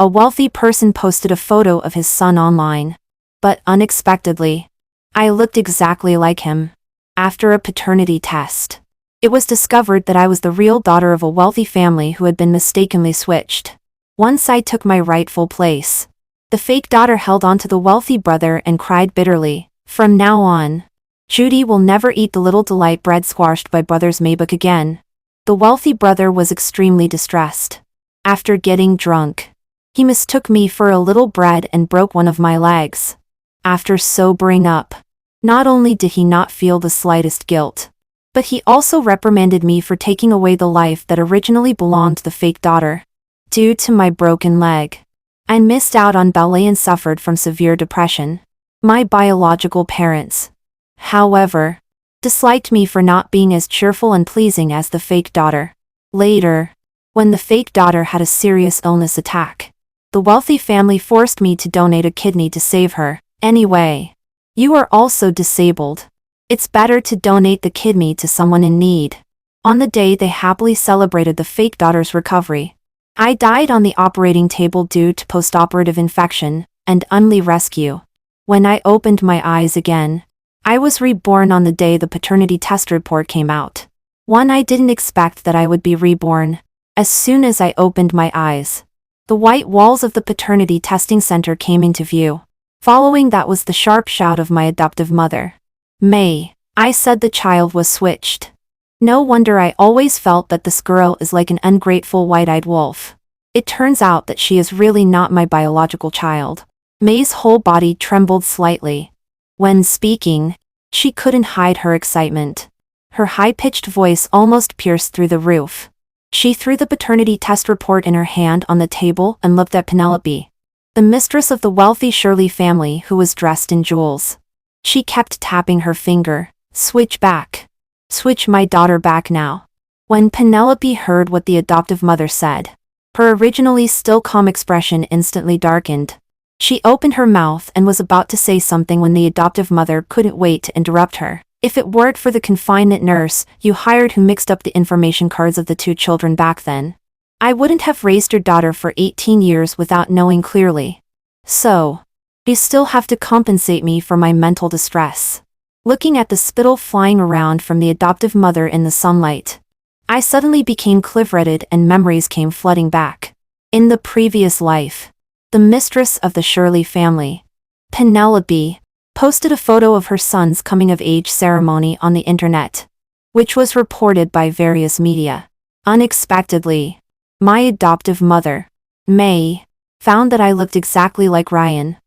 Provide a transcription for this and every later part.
A wealthy person posted a photo of his son online. But unexpectedly, I looked exactly like him. After a paternity test, it was discovered that I was the real daughter of a wealthy family who had been mistakenly switched. Once I took my rightful place, the fake daughter held on to the wealthy brother and cried bitterly. From now on, Judy will never eat the little delight bread squashed by brother's Maybook again. The wealthy brother was extremely distressed. After getting drunk, he mistook me for a little bread and broke one of my legs. After sobering up, not only did he not feel the slightest guilt, but he also reprimanded me for taking away the life that originally belonged to the fake daughter. Due to my broken leg, I missed out on ballet and suffered from severe depression. My biological parents, however, disliked me for not being as cheerful and pleasing as the fake daughter. Later, when the fake daughter had a serious illness attack, the wealthy family forced me to donate a kidney to save her. Anyway, you are also disabled. It's better to donate the kidney to someone in need. On the day they happily celebrated the fake daughter's recovery, I died on the operating table due to postoperative infection and unli rescue. When I opened my eyes again, I was reborn on the day the paternity test report came out. I didn't expect that I would be reborn. As soon as I opened my eyes, the white walls of the paternity testing center came into view. Following that was the sharp shout of my adoptive mother. May, I said the child was switched. No wonder I always felt that this girl is like an ungrateful white-eyed wolf. It turns out that she is really not my biological child. May's whole body trembled slightly. When speaking, she couldn't hide her excitement. Her high-pitched voice almost pierced through the roof. She threw the paternity test report in her hand on the table and looked at Penelope, the mistress of the wealthy Shirley family who was dressed in jewels. She kept tapping her finger. Switch back. Switch my daughter back now. When Penelope heard what the adoptive mother said, her originally still calm expression instantly darkened. She opened her mouth and was about to say something when the adoptive mother couldn't wait to interrupt her. If it weren't for the confinement nurse you hired who mixed up the information cards of the two children back then, I wouldn't have raised your daughter for 18 years without knowing clearly. So, you still have to compensate me for my mental distress. Looking at the spittle flying around from the adoptive mother in the sunlight, I suddenly became clear-headed and memories came flooding back. In the previous life, the mistress of the Shirley family, Penelope, posted a photo of her son's coming-of-age ceremony on the internet, which was reported by various media. Unexpectedly, my adoptive mother, May, found that I looked exactly like Ryan,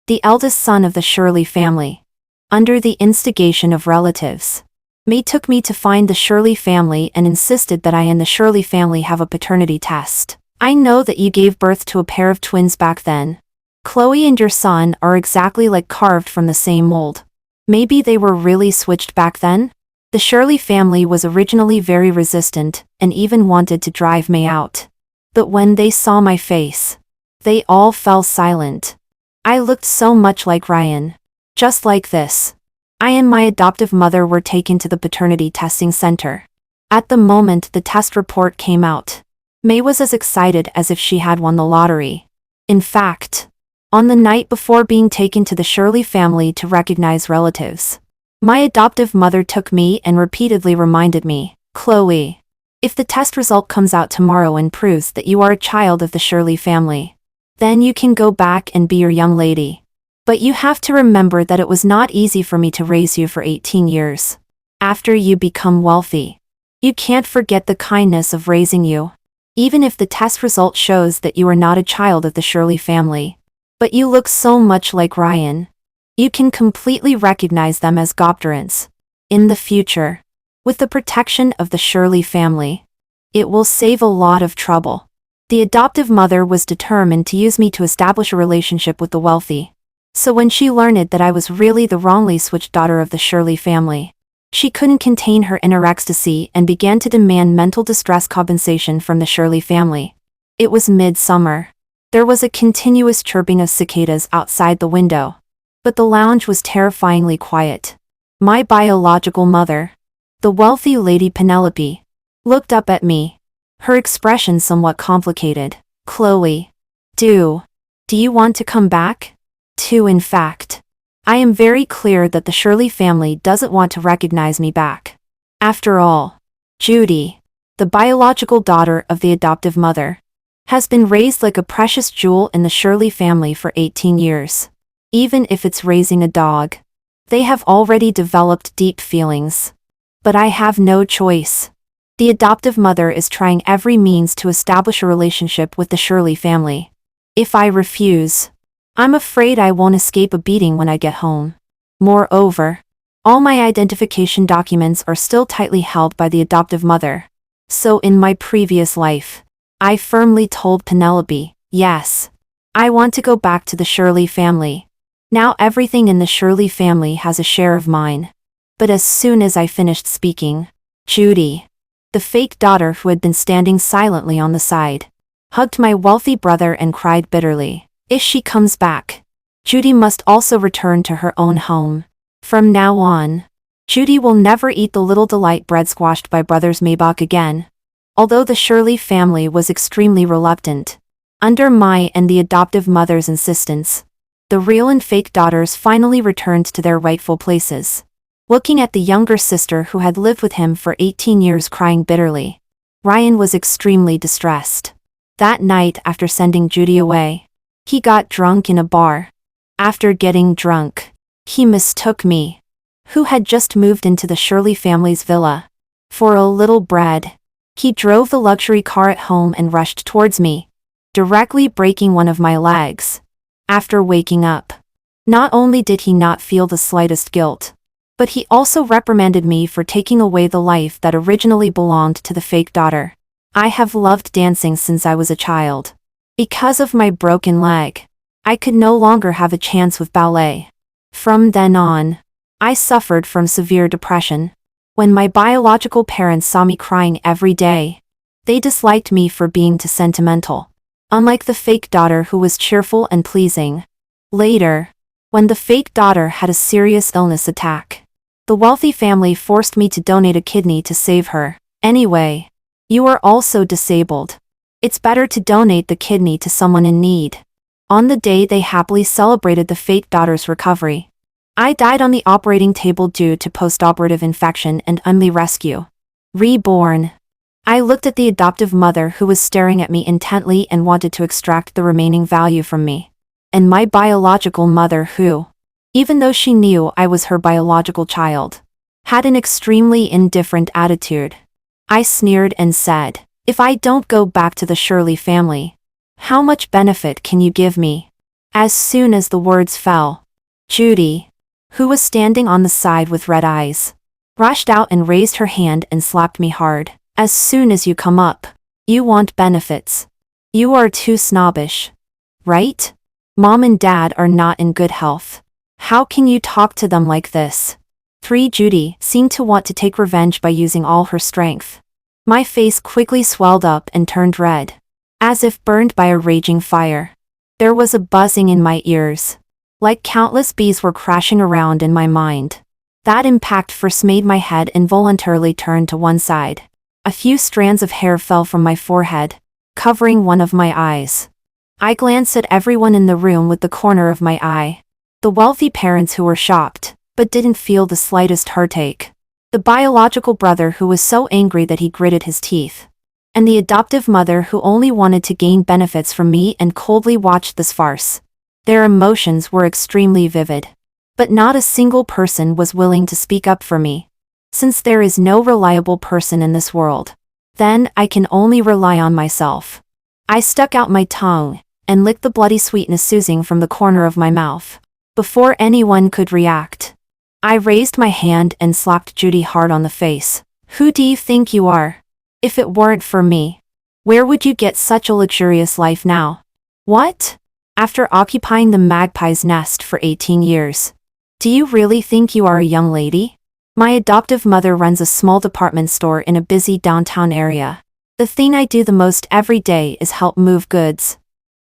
the eldest son of the Shirley family. Under the instigation of relatives, May took me to find the Shirley family and insisted that I and the Shirley family have a paternity test. I know that you gave birth to a pair of twins back then. Chloe and your son are exactly like carved from the same mold. Maybe they were really switched back then? The Shirley family was originally very resistant and even wanted to drive May out. But when they saw my face, they all fell silent. I looked so much like Ryan. Just like this, I and my adoptive mother were taken to the paternity testing center. At the moment the test report came out, May was as excited as if she had won the lottery. In fact, on the night before being taken to the Shirley family to recognize relatives, my adoptive mother took me and repeatedly reminded me, Chloe, if the test result comes out tomorrow and proves that you are a child of the Shirley family, then you can go back and be your young lady. But you have to remember that it was not easy for me to raise you for 18 years. After you become wealthy, you can't forget the kindness of raising you. Even if the test result shows that you are not a child of the Shirley family, but you look so much like Ryan, you can completely recognize them as godparents. In the future, with the protection of the Shirley family, it will save a lot of trouble. The adoptive mother was determined to use me to establish a relationship with the wealthy. So when she learned that I was really the wrongly switched daughter of the Shirley family, she couldn't contain her inner ecstasy and began to demand mental distress compensation from the Shirley family. It was midsummer. There was a continuous chirping of cicadas outside the window, but the lounge was terrifyingly quiet. My biological mother, the wealthy Lady Penelope, looked up at me, her expression somewhat complicated. Chloe, Do you want to come back? In fact. I am very clear that the Shirley family doesn't want to recognize me back. After all, Judy, the biological daughter of the adoptive mother, has been raised like a precious jewel in the Shirley family for 18 years. Even if it's raising a dog, they have already developed deep feelings. But I have no choice. The adoptive mother is trying every means to establish a relationship with the Shirley family. If I refuse, I'm afraid I won't escape a beating when I get home. Moreover, all my identification documents are still tightly held by the adoptive mother. So in my previous life, I firmly told Penelope, yes, I want to go back to the Shirley family. Now everything in the Shirley family has a share of mine. But as soon as I finished speaking, Judy, the fake daughter who had been standing silently on the side, hugged my wealthy brother and cried bitterly. If she comes back, Judy must also return to her own home. From now on, Judy will never eat the little delight bread squashed by brothers Maybach again. Although the Shirley family was extremely reluctant, under my and the adoptive mother's insistence, the real and fake daughters finally returned to their rightful places. Looking at the younger sister who had lived with him for 18 years crying bitterly, Ryan was extremely distressed. That night after sending Judy away, he got drunk in a bar. After getting drunk, he mistook me, who had just moved into the Shirley family's villa, for a little bread. He drove the luxury car at home and rushed towards me, directly breaking one of my legs. After waking up, not only did he not feel the slightest guilt, but he also reprimanded me for taking away the life that originally belonged to the fake daughter. I have loved dancing since I was a child. Because of my broken leg, I could no longer have a chance with ballet. From then on, I suffered from severe depression. When my biological parents saw me crying every day, they disliked me for being too sentimental, unlike the fake daughter who was cheerful and pleasing. Later, when the fake daughter had a serious illness attack, the wealthy family forced me to donate a kidney to save her. Anyway, you are also disabled. It's better to donate the kidney to someone in need. On the day they happily celebrated the fake daughter's recovery, I died on the operating table due to post-operative infection and untimely rescue. Reborn. I looked at the adoptive mother who was staring at me intently and wanted to extract the remaining value from me. And my biological mother who, even though she knew I was her biological child, had an extremely indifferent attitude. I sneered and said, if I don't go back to the Shirley family, how much benefit can you give me? As soon as the words fell, Judy, who was standing on the side with red eyes, rushed out and raised her hand and slapped me hard. As soon as you come up, you want benefits. You are too snobbish. Right? Mom and Dad are not in good health. How can you talk to them like this? Judy seemed to want to take revenge by using all her strength. My face quickly swelled up and turned red, as if burned by a raging fire. There was a buzzing in my ears, like countless bees were crashing around in my mind. That impact first made my head involuntarily turn to one side. A few strands of hair fell from my forehead, covering one of my eyes. I glanced at everyone in the room with the corner of my eye. The wealthy parents who were shocked, but didn't feel the slightest heartache. The biological brother who was so angry that he gritted his teeth. And the adoptive mother who only wanted to gain benefits from me and coldly watched this farce. Their emotions were extremely vivid. But not a single person was willing to speak up for me. Since there is no reliable person in this world, then I can only rely on myself. I stuck out my tongue and licked the bloody sweetness oozing from the corner of my mouth. Before anyone could react, I raised my hand and slapped Judy hard on the face. Who do you think you are? If it weren't for me, where would you get such a luxurious life now? What? After occupying the magpie's nest for 18 years. Do you really think you are a young lady? My adoptive mother runs a small department store in a busy downtown area. The thing I do the most every day is help move goods.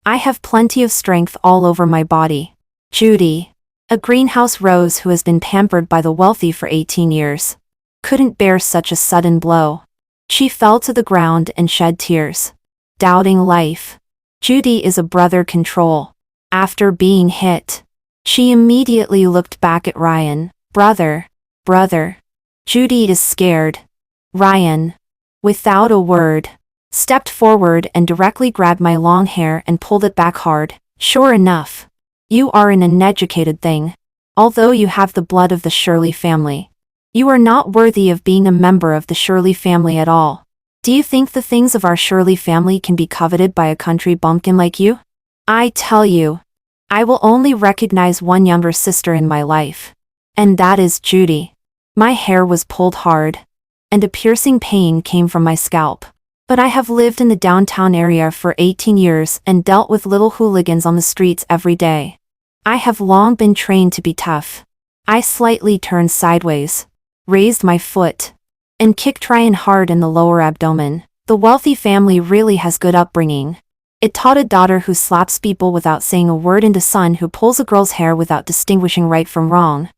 I have plenty of strength all over my body. Judy, a greenhouse rose who has been pampered by the wealthy for 18 years, couldn't bear such a sudden blow. She fell to the ground and shed tears, doubting life. Judy is a brother control. After being hit, she immediately looked back at Ryan. Brother. Judy is scared. Ryan, without a word, stepped forward and directly grabbed my long hair and pulled it back hard. Sure enough, you are an uneducated thing. Although you have the blood of the Shirley family, you are not worthy of being a member of the Shirley family at all. Do you think the things of our Shirley family can be coveted by a country bumpkin like you? I tell you, I will only recognize one younger sister in my life. And that is Judy. My hair was pulled hard, and a piercing pain came from my scalp. But I have lived in the downtown area for 18 years and dealt with little hooligans on the streets every day. I have long been trained to be tough. I slightly turned sideways, raised my foot, and kicked Ryan hard in the lower abdomen. The wealthy family really has good upbringing. It taught a daughter who slaps people without saying a word and a son who pulls a girl's hair without distinguishing right from wrong.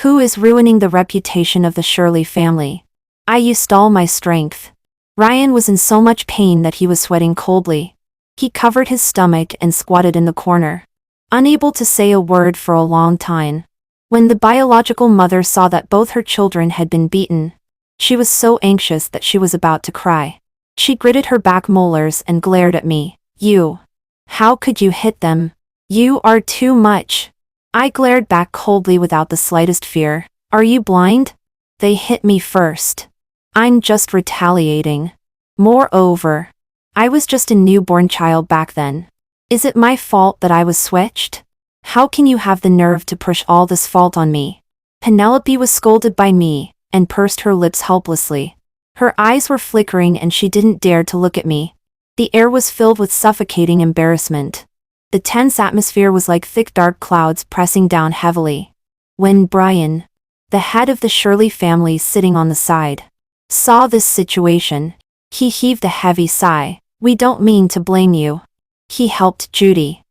Who is ruining the reputation of the Shirley family? I used all my strength. Ryan was in so much pain that he was sweating coldly. He covered his stomach and squatted in the corner, unable to say a word for a long time. When the biological mother saw that both her children had been beaten, she was so anxious that she was about to cry. She gritted her back molars and glared at me. You. How could you hit them? You are too much. I glared back coldly without the slightest fear. Are you blind? They hit me first. I'm just retaliating. Moreover, I was just a newborn child back then. Is it my fault that I was switched? How can you have the nerve to push all this fault on me? Penelope was scolded by me, and pursed her lips helplessly. Her eyes were flickering and she didn't dare to look at me. The air was filled with suffocating embarrassment. The tense atmosphere was like thick dark clouds pressing down heavily. When Brian, the head of the Shirley family sitting on the side, saw this situation, he heaved a heavy sigh. We don't mean to blame you. He helped Judy,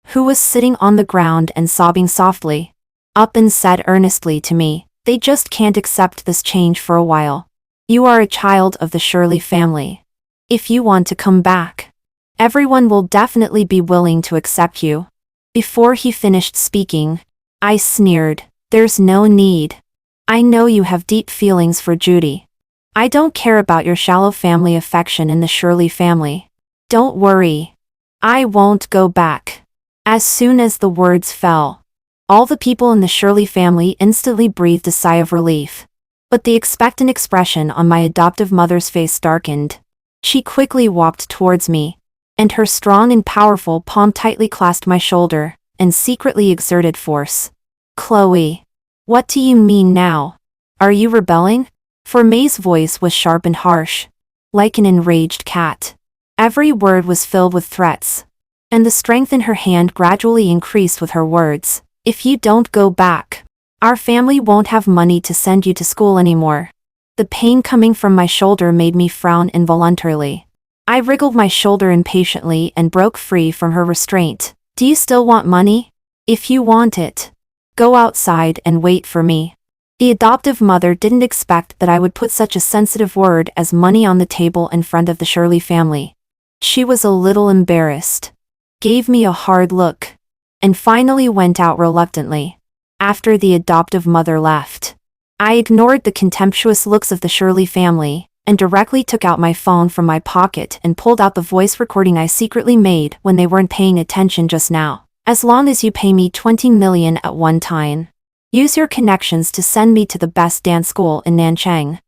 who was sitting on the ground and sobbing softly, up and said earnestly to me, they just can't accept this change for a while. You are a child of the Shirley family. If you want to come back, everyone will definitely be willing to accept you. Before he finished speaking, I sneered, there's no need. I know you have deep feelings for Judy. I don't care about your shallow family affection in the Shirley family. Don't worry. I won't go back. As soon as the words fell, all the people in the Shirley family instantly breathed a sigh of relief. But the expectant expression on my adoptive mother's face darkened. She quickly walked towards me, and her strong and powerful palm tightly clasped my shoulder, and secretly exerted force. Chloe, what do you mean now? Are you rebelling? For May's voice was sharp and harsh, like an enraged cat. Every word was filled with threats, and the strength in her hand gradually increased with her words. If you don't go back, our family won't have money to send you to school anymore. The pain coming from my shoulder made me frown involuntarily. I wriggled my shoulder impatiently and broke free from her restraint. Do you still want money? If you want it, go outside and wait for me. The adoptive mother didn't expect that I would put such a sensitive word as money on the table in front of the Shirley family. She was a little embarrassed, gave me a hard look, and finally went out reluctantly. After the adoptive mother left, I ignored the contemptuous looks of the Shirley family, and directly took out my phone from my pocket and pulled out the voice recording I secretly made when they weren't paying attention just now. As long as you pay me $20 million at one time, use your connections to send me to the best dance school in Nanchang.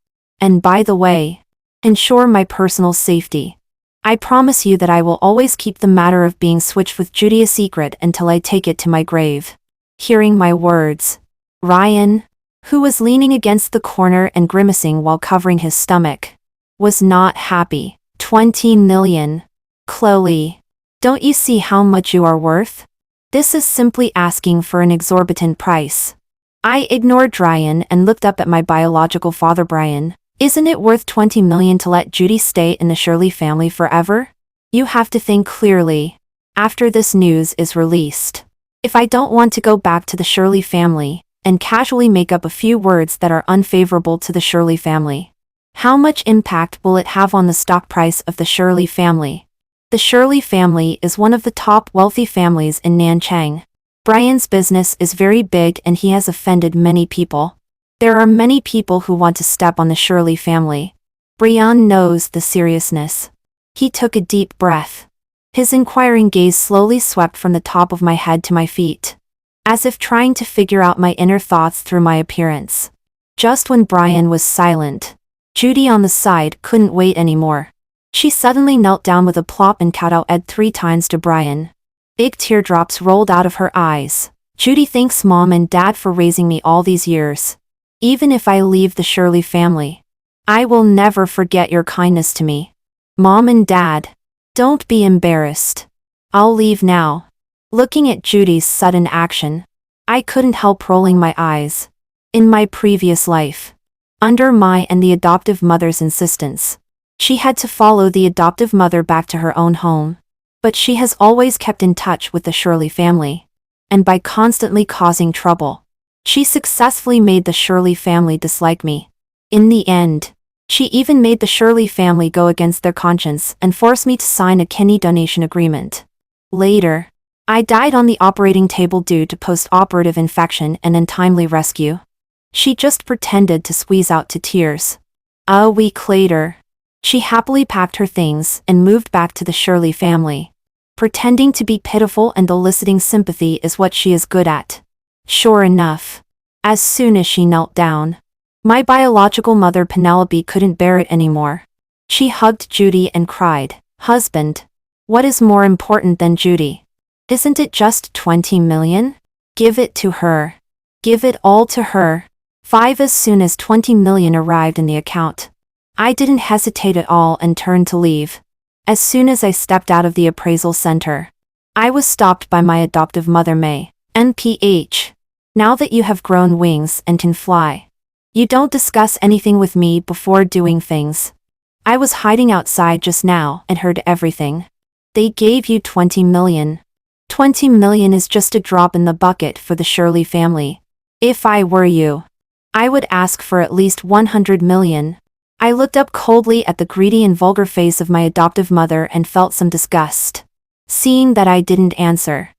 And by the way, ensure my personal safety. I promise you that I will always keep the matter of being switched with Judy a secret until I take it to my grave. Hearing my words, Ryan, who was leaning against the corner and grimacing while covering his stomach, was not happy. 20 million. Chloe, don't you see how much you are worth? This is simply asking for an exorbitant price. I ignored Ryan and looked up at my biological father Brian. Isn't it worth 20 million to let Judy stay in the Shirley family forever? You have to think clearly. After this news is released, if I don't want to go back to the Shirley family, and casually make up a few words that are unfavorable to the Shirley family, how much impact will it have on the stock price of the Shirley family? The Shirley family is one of the top wealthy families in Nanchang. Brian's business is very big and he has offended many people. There are many people who want to step on the Shirley family. Brian knows the seriousness. He took a deep breath. His inquiring gaze slowly swept from the top of my head to my feet, as if trying to figure out my inner thoughts through my appearance. Just when Brian was silent, Judy on the side couldn't wait anymore. She suddenly knelt down with a plop and kowtowed Ed 3 times to Brian. Big teardrops rolled out of her eyes. Judy thanks Mom and Dad for raising me all these years. Even if I leave the Shirley family, I will never forget your kindness to me. Mom and Dad, don't be embarrassed. I'll leave now. Looking at Judy's sudden action, I couldn't help rolling my eyes. In my previous life, under my and the adoptive mother's insistence, she had to follow the adoptive mother back to her own home. But she has always kept in touch with the Shirley family. And by constantly causing trouble, she successfully made the Shirley family dislike me. In the end, she even made the Shirley family go against their conscience and force me to sign a kidney donation agreement. Later, I died on the operating table due to post-operative infection and untimely rescue. She just pretended to squeeze out to tears. A week later, she happily packed her things and moved back to the Shirley family. Pretending to be pitiful and eliciting sympathy is what she is good at. Sure enough, as soon as she knelt down, my biological mother Penelope couldn't bear it anymore. She hugged Judy and cried, "Husband, what is more important than Judy? Isn't it just 20 million? Give it to her. Give it all to her." 5 As soon as 20 million arrived in the account, I didn't hesitate at all and turned to leave. As soon as I stepped out of the appraisal center, I was stopped by my adoptive mother May. NPH. Now that you have grown wings and can fly, you don't discuss anything with me before doing things. I was hiding outside just now and heard everything. They gave you 20 million. 20 million is just a drop in the bucket for the Shirley family. If I were you, I would ask for at least 100 million. I looked up coldly at the greedy and vulgar face of my adoptive mother and felt some disgust. Seeing that I didn't answer,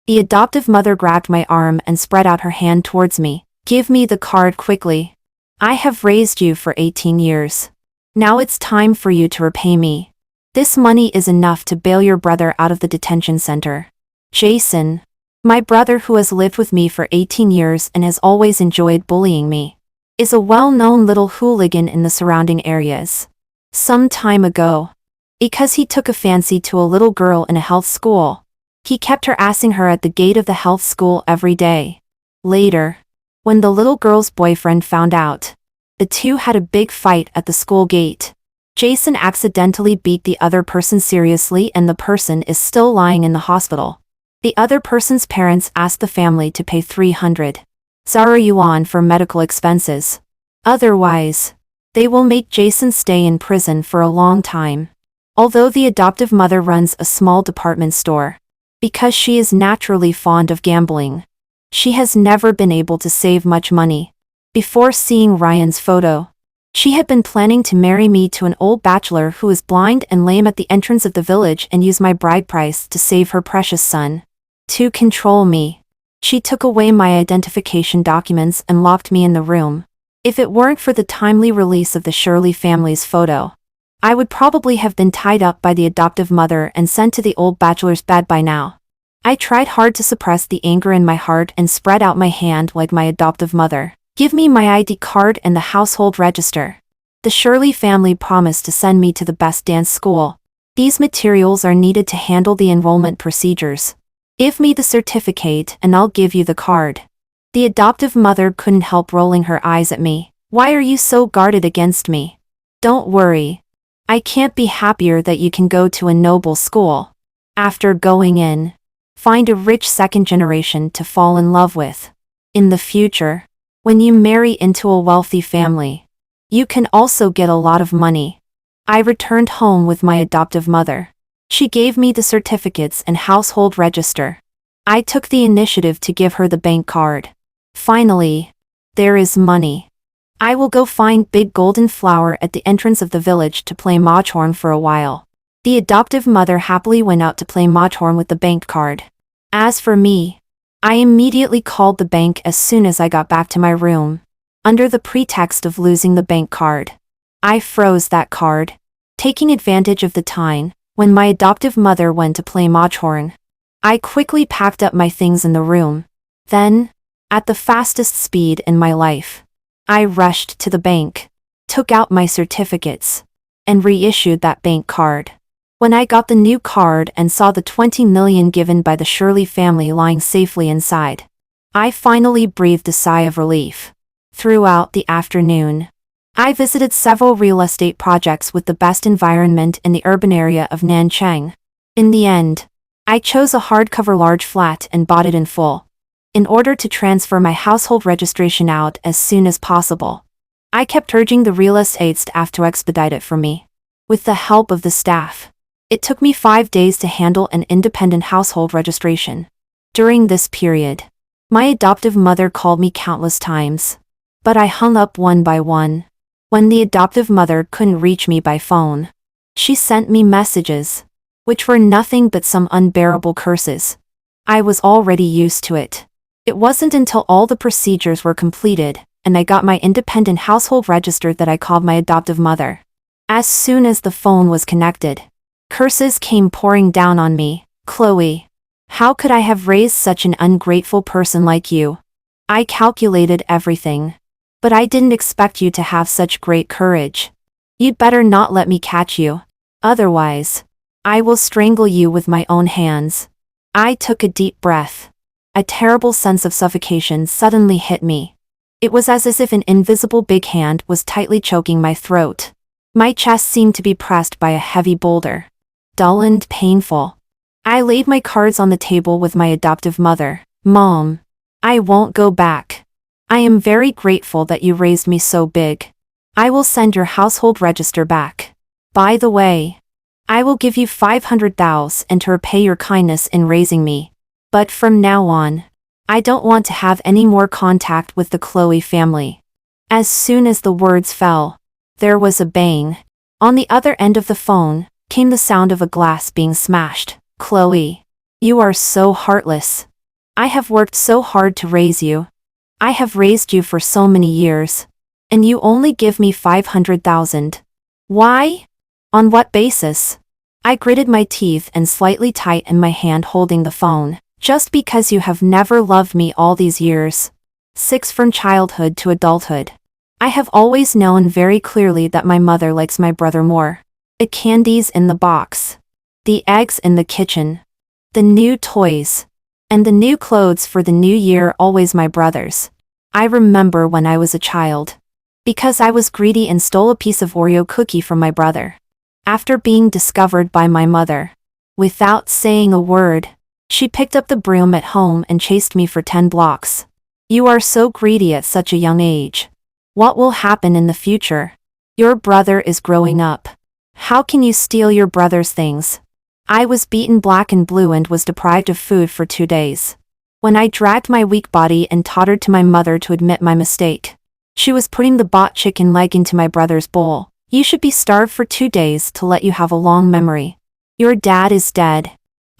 the adoptive mother grabbed my arm and spread out her hand towards me. "Give me the card quickly. I have raised you for 18 years. Now it's time for you to repay me. This money is enough to bail your brother out of the detention center." Jason, my brother who has lived with me for 18 years and has always enjoyed bullying me, is a well-known little hooligan in the surrounding areas. Some time ago, because he took a fancy to a little girl in a health school, he kept harassing her at the gate of the health school every day. Later, when the little girl's boyfriend found out, the two had a big fight at the school gate. Jason accidentally beat the other person seriously and the person is still lying in the hospital. The other person's parents asked the family to pay 300 Zara yuan for medical expenses. Otherwise, they will make Jason stay in prison for a long time. Although the adoptive mother runs a small department store, because she is naturally fond of gambling, she has never been able to save much money. Before seeing Ryan's photo, she had been planning to marry me to an old bachelor who is blind and lame at the entrance of the village and use my bride price to save her precious son. To control me, she took away my identification documents and locked me in the room. If it weren't for the timely release of the Shirley family's photo, I would probably have been tied up by the adoptive mother and sent to the old bachelor's bed by now. I tried hard to suppress the anger in my heart and spread out my hand like my adoptive mother. "Give me my ID card and the household register. The Shirley family promised to send me to the best dance school. These materials are needed to handle the enrollment procedures. Give me the certificate and I'll give you the card." The adoptive mother couldn't help rolling her eyes at me. "Why are you so guarded against me? Don't worry. I can't be happier that you can go to a noble school. After going in, find a rich second generation to fall in love with. In the future, when you marry into a wealthy family, you can also get a lot of money." I returned home with my adoptive mother. She gave me the certificates and household register. I took the initiative to give her the bank card. Finally, there is money. I will go find Big Golden Flower at the entrance of the village to play Mahjong for a while. The adoptive mother happily went out to play Mahjong with the bank card. As for me, I immediately called the bank as soon as I got back to my room. Under the pretext of losing the bank card, I froze that card, taking advantage of the time when my adoptive mother went to play Mahjong. I quickly packed up my things in the room. Then, at the fastest speed in my life, I rushed to the bank, took out my certificates, and reissued that bank card. When I got the new card and saw the 20 million given by the Shirley family lying safely inside, I finally breathed a sigh of relief. Throughout the afternoon, I visited several real estate projects with the best environment in the urban area of Nanchang. In the end, I chose a hardcover large flat and bought it in full, in order to transfer my household registration out as soon as possible. I kept urging the real estate staff to expedite it for me. With the help of the staff, it took me 5 days to handle an independent household registration. During this period, my adoptive mother called me countless times, but I hung up one by one. When the adoptive mother couldn't reach me by phone, she sent me messages, which were nothing but some unbearable curses. I was already used to it. It wasn't until all the procedures were completed and I got my independent household registered that I called my adoptive mother. As soon as the phone was connected, curses came pouring down on me. Chloe, how could I have raised such an ungrateful person like you? I calculated everything, but I didn't expect you to have such great courage. You'd better not let me catch you. Otherwise, I will strangle you with my own hands. I took a deep breath. A terrible sense of suffocation suddenly hit me. It was as if an invisible big hand was tightly choking my throat. My chest seemed to be pressed by a heavy boulder. Dull and painful. I laid my cards on the table with my adoptive mother. Mom, I won't go back. I am very grateful that you raised me so big. I will send your household register back. By the way, I will give you 500,000 to repay your kindness in raising me. But from now on, I don't want to have any more contact with the Chloe family. As soon as the words fell, there was a bang. On the other end of the phone, came the sound of a glass being smashed. Chloe, you are so heartless. I have worked so hard to raise you. I have raised you for so many years, and you only give me 500,000. Why? On what basis? I gritted my teeth and slightly tightened my hand holding the phone. Just because you have never loved me all these years. 6 From childhood to adulthood, I have always known very clearly that my mother likes my brother more. The candies in the box, the eggs in the kitchen, the new toys, and the new clothes for the new year always my brother's. I remember when I was a child, because I was greedy and stole a piece of Oreo cookie from my brother. After being discovered by my mother, without saying a word, she picked up the broom at home and chased me for 10 blocks. You are so greedy at such a young age. What will happen in the future? Your brother is growing up. How can you steal your brother's things? I was beaten black and blue and was deprived of food for 2 days. When I dragged my weak body and tottered to my mother to admit my mistake, she was putting the bought chicken leg into my brother's bowl. You should be starved for 2 days to let you have a long memory. Your dad is dead.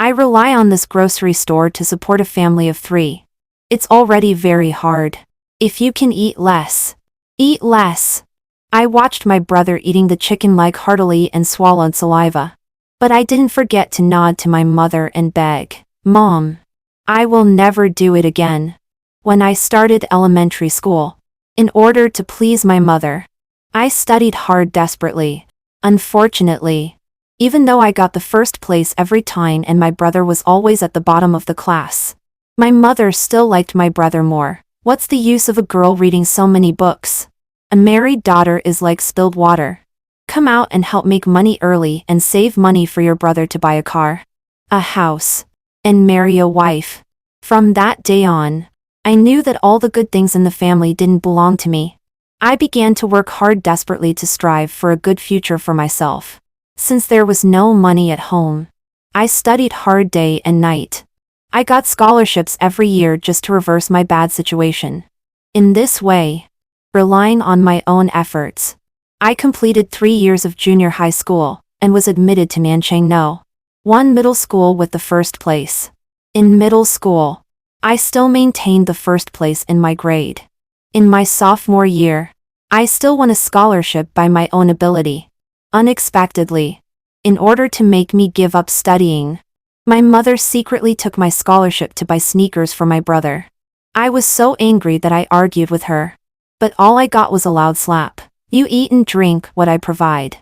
I rely on this grocery store to support a family of 3. It's already very hard. If you can eat less, eat less. I watched my brother eating the chicken leg heartily and swallowed saliva. But I didn't forget to nod to my mother and beg, Mom, I will never do it again. When I started elementary school, in order to please my mother, I studied hard desperately. Unfortunately, even though I got the first place every time and my brother was always at the bottom of the class, my mother still liked my brother more. What's the use of a girl reading so many books? A married daughter is like spilled water. Come out and help make money early and save money for your brother to buy a car, a house, and marry a wife. From that day on, I knew that all the good things in the family didn't belong to me. I began to work hard desperately to strive for a good future for myself. Since there was no money at home, I studied hard day and night. I got scholarships every year just to reverse my bad situation. In this way, relying on my own efforts, I completed 3 years of junior high school. and was admitted to Nanchang No. 1 middle school with the first place. In middle school, I still maintained the first place in my grade. In my sophomore year, I still won a scholarship by my own ability. Unexpectedly, in order to make me give up studying, my mother secretly took my scholarship to buy sneakers for my brother. I was so angry that I argued with her. But all I got was a loud slap. You eat and drink what I provide.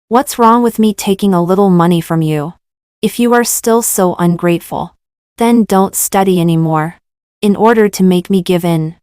What's wrong with me taking a little money from you? If you are still so ungrateful, then don't study anymore. In order to make me give in,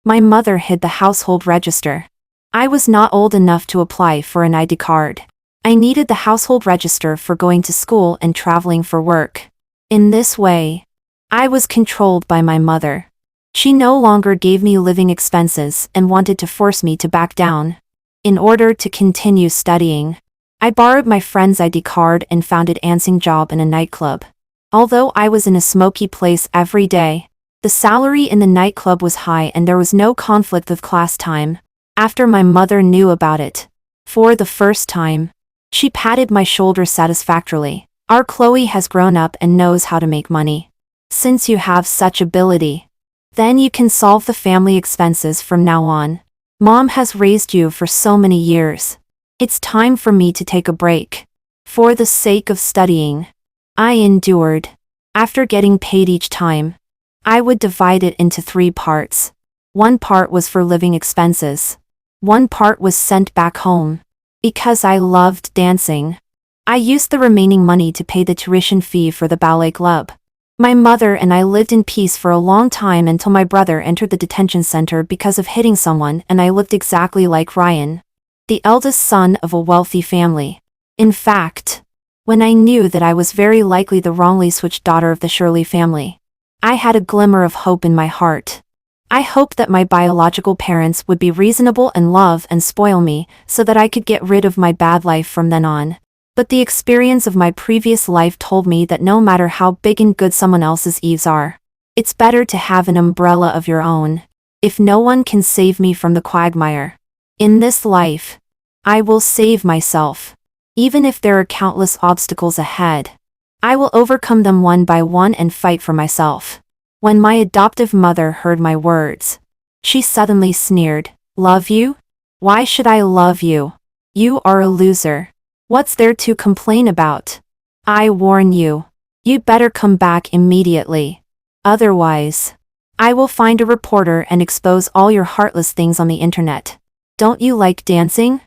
my mother hid the household register. I was not old enough to apply for an ID card. I needed the household register for going to school and traveling for work. In this way, I was controlled by my mother. She no longer gave me living expenses and wanted to force me to back down. In order to continue studying, I borrowed my friend's ID card and found an dancing job in a nightclub. Although I was in a smoky place every day, the salary in the nightclub was high and there was no conflict of class time. After my mother knew about it, for the first time, she patted my shoulder satisfactorily. Our Chloe has grown up and knows how to make money. Since you have such ability, then you can solve the family expenses from now on. Mom has raised you for so many years. It's time for me to take a break. For the sake of studying, I endured. After getting paid each time, I would divide it into 3 parts. 1 part was for living expenses. 1 part was sent back home. Because I loved dancing, I used the remaining money to pay the tuition fee for the ballet club. My mother and I lived in peace for a long time until my brother entered the detention center because of hitting someone, and I looked exactly like Ryan, the eldest son of a wealthy family. In fact, when I knew that I was very likely the wrongly switched daughter of the Shirley family, I had a glimmer of hope in my heart. I hoped that my biological parents would be reasonable and love and spoil me so that I could get rid of my bad life from then on. But the experience of my previous life told me that no matter how big and good someone else's eaves are, it's better to have an umbrella of your own. If no one can save me from the quagmire in this life, I will save myself. Even if there are countless obstacles ahead, I will overcome them one by one and fight for myself. When my adoptive mother heard my words, she suddenly sneered. Love you? Why should I love you? You are a loser. What's there to complain about? I warn you. You'd better come back immediately. Otherwise, I will find a reporter and expose all your heartless things on the internet. Don't you like dancing?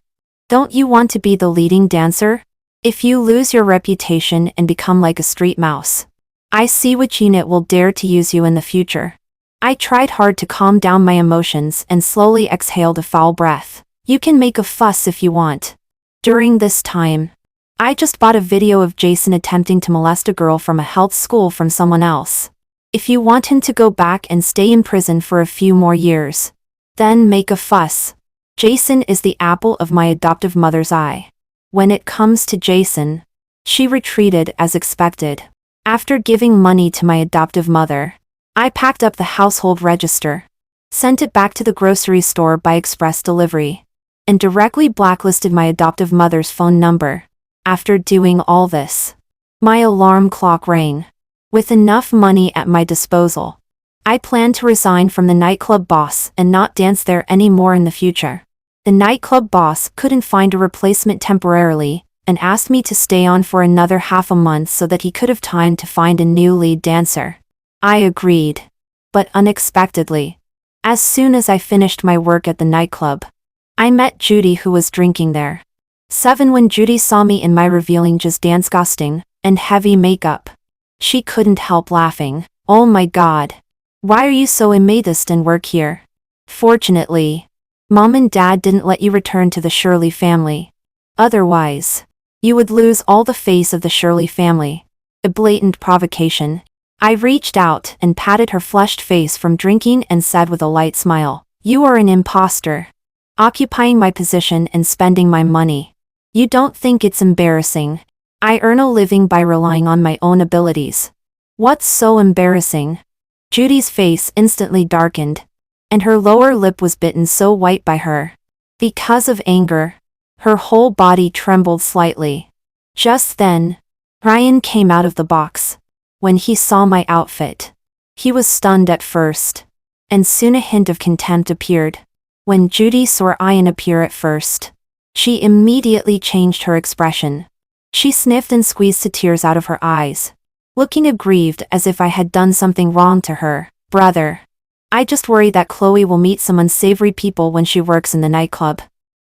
Don't you want to be the leading dancer? If you lose your reputation and become like a street mouse, I see which unit will dare to use you in the future. I tried hard to calm down my emotions and slowly exhaled a foul breath. You can make a fuss if you want. During this time, I just bought a video of Jason attempting to molest a girl from a health school from someone else. If you want him to go back and stay in prison for a few more years, then make a fuss. Jason is the apple of my adoptive mother's eye. When it comes to Jason, she retreated as expected. After giving money to my adoptive mother, I packed up the household register, sent it back to the grocery store by express delivery, and directly blacklisted my adoptive mother's phone number. After doing all this, my alarm clock rang. With enough money at my disposal, I planned to resign from the nightclub boss and not dance there anymore in the future. The nightclub boss couldn't find a replacement temporarily, and asked me to stay on for another half a month so that he could have time to find a new lead dancer. I agreed. But unexpectedly, as soon as I finished my work at the nightclub, I met Judy, who was drinking there. 7 When Judy saw me in my revealing just dance costume and heavy makeup, she couldn't help laughing. Oh my god. Why are you so immodest and work here? Fortunately, Mom and Dad didn't let you return to the Shirley family. Otherwise, you would lose all the face of the Shirley family. A blatant provocation. I reached out and patted her flushed face from drinking and said with a light smile, "You are an imposter. Occupying my position and spending my money. You don't think it's embarrassing? I earn a living by relying on my own abilities. What's so embarrassing?" Judy's face instantly darkened, and her lower lip was bitten so white by her. Because of anger, her whole body trembled slightly. Just then, Ryan came out of the box. When he saw my outfit, he was stunned at first, and soon a hint of contempt appeared. When Judy saw Ryan appear at first, she immediately changed her expression. She sniffed and squeezed the tears out of her eyes, looking aggrieved as if I had done something wrong to her. Brother, I just worry that Chloe will meet some unsavory people when she works in the nightclub.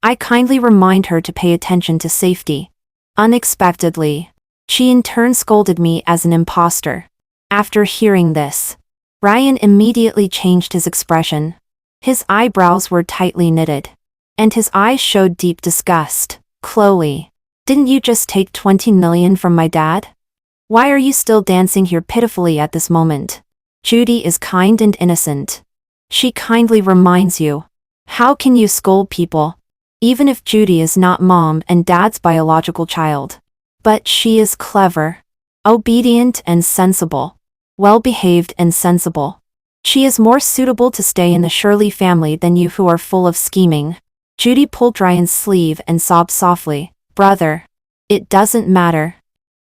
I kindly remind her to pay attention to safety. Unexpectedly, she in turn scolded me as an imposter. After hearing this, Ryan immediately changed his expression. His eyebrows were tightly knitted, and his eyes showed deep disgust. Chloe, didn't you just take 20 million from my dad? Why are you still dancing here pitifully at this moment? Judy is kind and innocent. She kindly reminds you. How can you scold people? Even if Judy is not mom and dad's biological child. But she is clever, obedient and sensible, well-behaved and sensible. She is more suitable to stay in the Shirley family than you who are full of scheming. Judy pulled Ryan's sleeve and sobbed softly. Brother, it doesn't matter.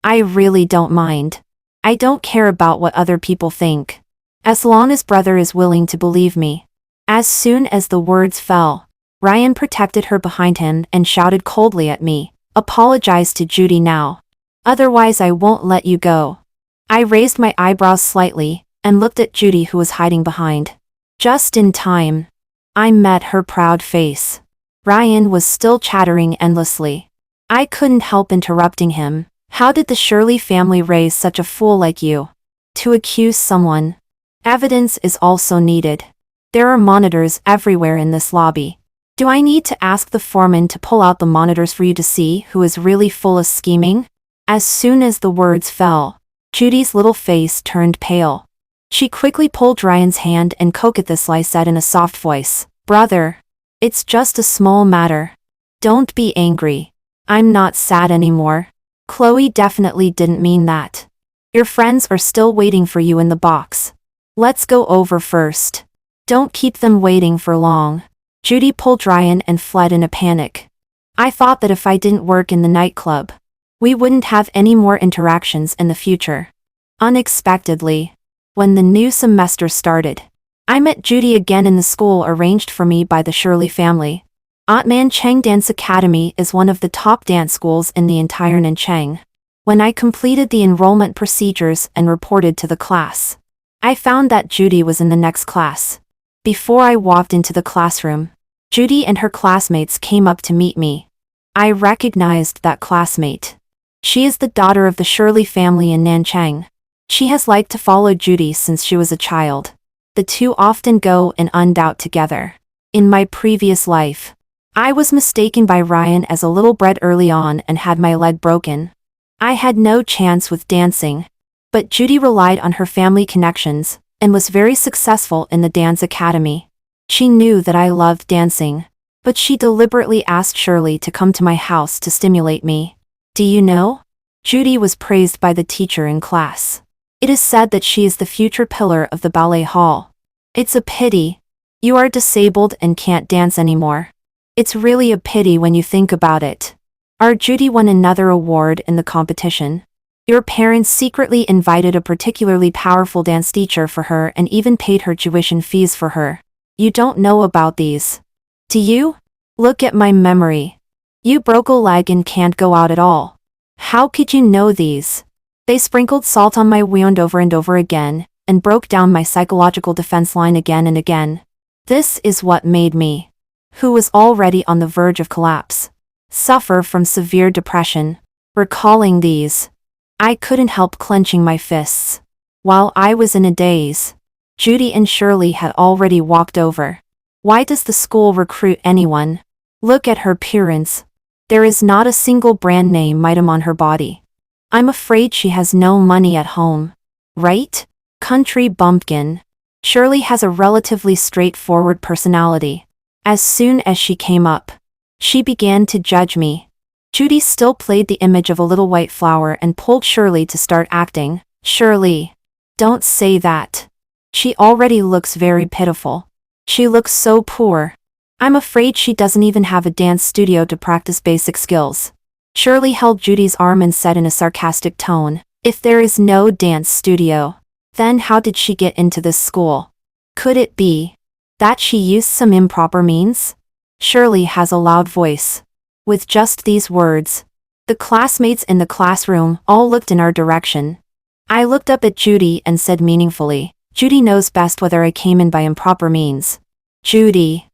I really don't mind. I don't care about what other people think. As long as brother is willing to believe me. As soon as the words fell, Ryan protected her behind him and shouted coldly at me. Apologize to Judy now. Otherwise I won't let you go. I raised my eyebrows slightly and looked at Judy who was hiding behind. Just in time, I met her proud face. Ryan was still chattering endlessly. I couldn't help interrupting him. How did the Shirley family raise such a fool like you? To accuse someone. Evidence is also needed. There are monitors everywhere in this lobby. Do I need to ask the foreman to pull out the monitors for you to see who is really full of scheming? As soon as the words fell, Judy's little face turned pale. She quickly pulled Ryan's hand and coquettously said in a soft voice, Brother, it's just a small matter. Don't be angry. I'm not sad anymore. Chloe definitely didn't mean that. Your friends are still waiting for you in the box. Let's go over first. Don't keep them waiting for long. Judy pulled Ryan and fled in a panic. I thought that if I didn't work in the nightclub, we wouldn't have any more interactions in the future. Unexpectedly, when the new semester started, I met Judy again in the school arranged for me by the Shirley family. Nanchang Dance Academy is one of the top dance schools in the entire Nanchang. When I completed the enrollment procedures and reported to the class, I found that Judy was in the next class. Before I walked into the classroom, Judy and her classmates came up to meet me. I recognized that classmate. She is the daughter of the Shirley family in Nanchang. She has liked to follow Judy since she was a child. The two often go in and out together. In my previous life, I was mistaken by Ryan as a little brat early on and had my leg broken. I had no chance with dancing, but Judy relied on her family connections and was very successful in the dance academy. She knew that I loved dancing, but she deliberately asked Shirley to come to my house to stimulate me. Do you know? Judy was praised by the teacher in class. It is said that she is the future pillar of the ballet hall. It's a pity. You are disabled and can't dance anymore. It's really a pity when you think about it. Our Judy won another award in the competition. Your parents secretly invited a particularly powerful dance teacher for her and even paid her tuition fees for her. You don't know about these. Do you? Look at my memory. You broke a leg and can't go out at all. How could you know these? They sprinkled salt on my wound over and over again, and broke down my psychological defense line again and again. This is what made me, who was already on the verge of collapse, suffer from severe depression. Recalling these, I couldn't help clenching my fists. While I was in a daze, Judy and Shirley had already walked over. Why does the school recruit anyone? Look at her appearance. There is not a single brand name item on her body. I'm afraid she has no money at home. Right? Country bumpkin. Shirley has a relatively straightforward personality. As soon as she came up, she began to judge me. Judy still played the image of a little white flower and pulled Shirley to start acting. Shirley, don't say that. She already looks very pitiful. She looks so poor. I'm afraid she doesn't even have a dance studio to practice basic skills. Shirley held Judy's arm and said in a sarcastic tone, "If there is no dance studio, then how did she get into this school? Could it be that she used some improper means?" Shirley has a loud voice. With just these words, the classmates in the classroom all looked in our direction. I looked up at Judy and said meaningfully, "Judy knows best whether I came in by improper means." "Judy,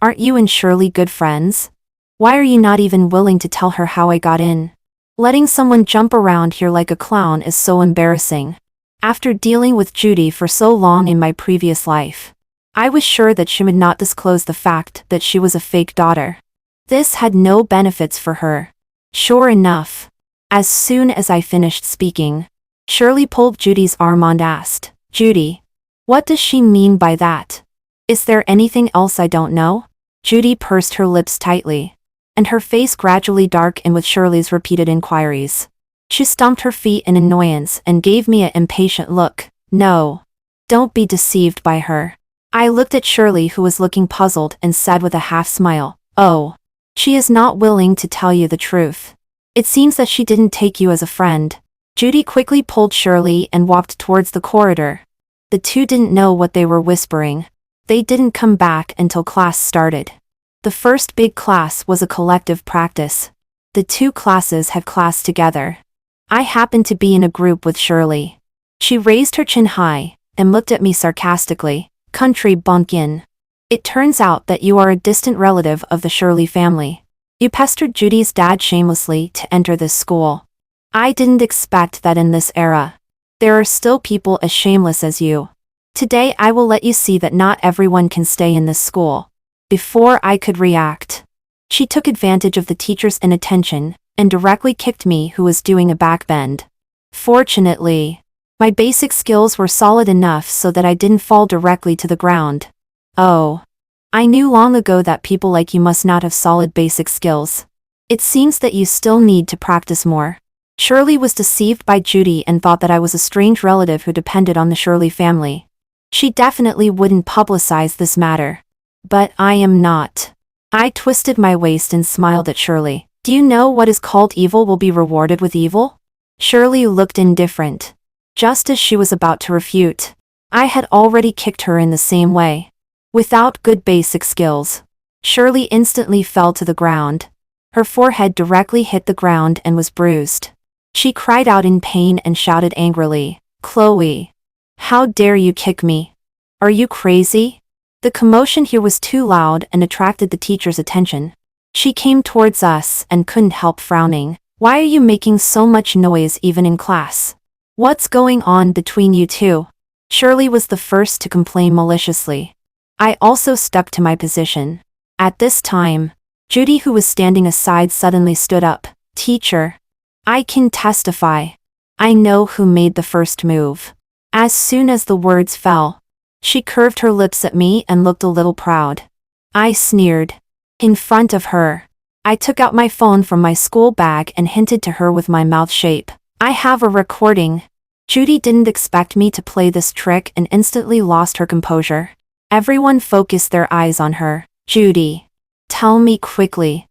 aren't you and Shirley good friends? Why are you not even willing to tell her how I got in? Letting someone jump around here like a clown is so embarrassing." After dealing with Judy for so long in my previous life, I was sure that she would not disclose the fact that she was a fake daughter. This had no benefits for her. Sure enough, as soon as I finished speaking, Shirley pulled Judy's arm and asked, "Judy, what does she mean by that? Is there anything else I don't know?" Judy pursed her lips tightly, and her face gradually darkened with Shirley's repeated inquiries. She stomped her feet in annoyance and gave me an impatient look. "No. Don't be deceived by her." I looked at Shirley, who was looking puzzled, and said with a half smile, "Oh, she is not willing to tell you the truth. It seems that she didn't take you as a friend." Judy quickly pulled Shirley and walked towards the corridor. The two didn't know what they were whispering. They didn't come back until class started. The first big class was a collective practice. The two classes had class together. I happened to be in a group with Shirley. She raised her chin high and looked at me sarcastically. "Country bumpkin. It turns out that you are a distant relative of the Shirley family. You pestered Judy's dad shamelessly to enter this school. I didn't expect that in this era. There are still people as shameless as you. Today I will let you see that not everyone can stay in this school." Before I could react, she took advantage of the teacher's inattention and directly kicked me, who was doing a backbend. Fortunately, my basic skills were solid enough so that I didn't fall directly to the ground. Oh, I knew long ago that people like you must not have solid basic skills. It seems that you still need to practice more. Shirley was deceived by Judy and thought that I was a strange relative who depended on the Shirley family. She definitely wouldn't publicize this matter. But I am not. I twisted my waist and smiled at Shirley. "Do you know what is called evil will be rewarded with evil?" Shirley looked indifferent. Just as she was about to refute, I had already kicked her in the same way. Without good basic skills, Shirley instantly fell to the ground. Her forehead directly hit the ground and was bruised. She cried out in pain and shouted angrily, "Chloe, how dare you kick me? Are you crazy?" The commotion here was too loud and attracted the teacher's attention. She came towards us and couldn't help frowning. "Why are you making so much noise even in class? What's going on between you two?" Shirley was the first to complain maliciously. I also stuck to my position. At this time, Judy, who was standing aside, suddenly stood up. "Teacher, I can testify. I know who made the first move." As soon as the words fell, she curved her lips at me and looked a little proud. I sneered. In front of her, I took out my phone from my school bag and hinted to her with my mouth shape. "I have a recording." Judy didn't expect me to play this trick and instantly lost her composure. Everyone focused their eyes on her. "Judy, tell me quickly.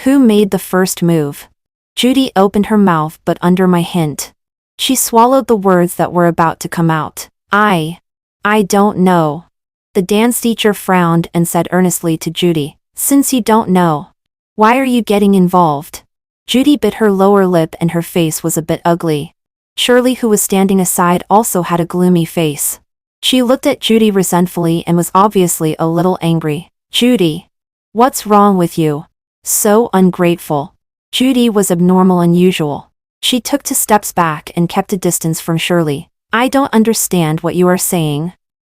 Who made the first move?" Judy opened her mouth, but under my hint, she swallowed the words that were about to come out. I don't know." The dance teacher frowned and said earnestly to Judy, "Since you don't know, why are you getting involved?" Judy bit her lower lip and her face was a bit ugly. Shirley, who was standing aside, also had a gloomy face. She looked at Judy resentfully and was obviously a little angry. "Judy, what's wrong with you? So ungrateful." Judy was abnormal, unusual. She took 2 steps back and kept a distance from Shirley. "I don't understand what you are saying.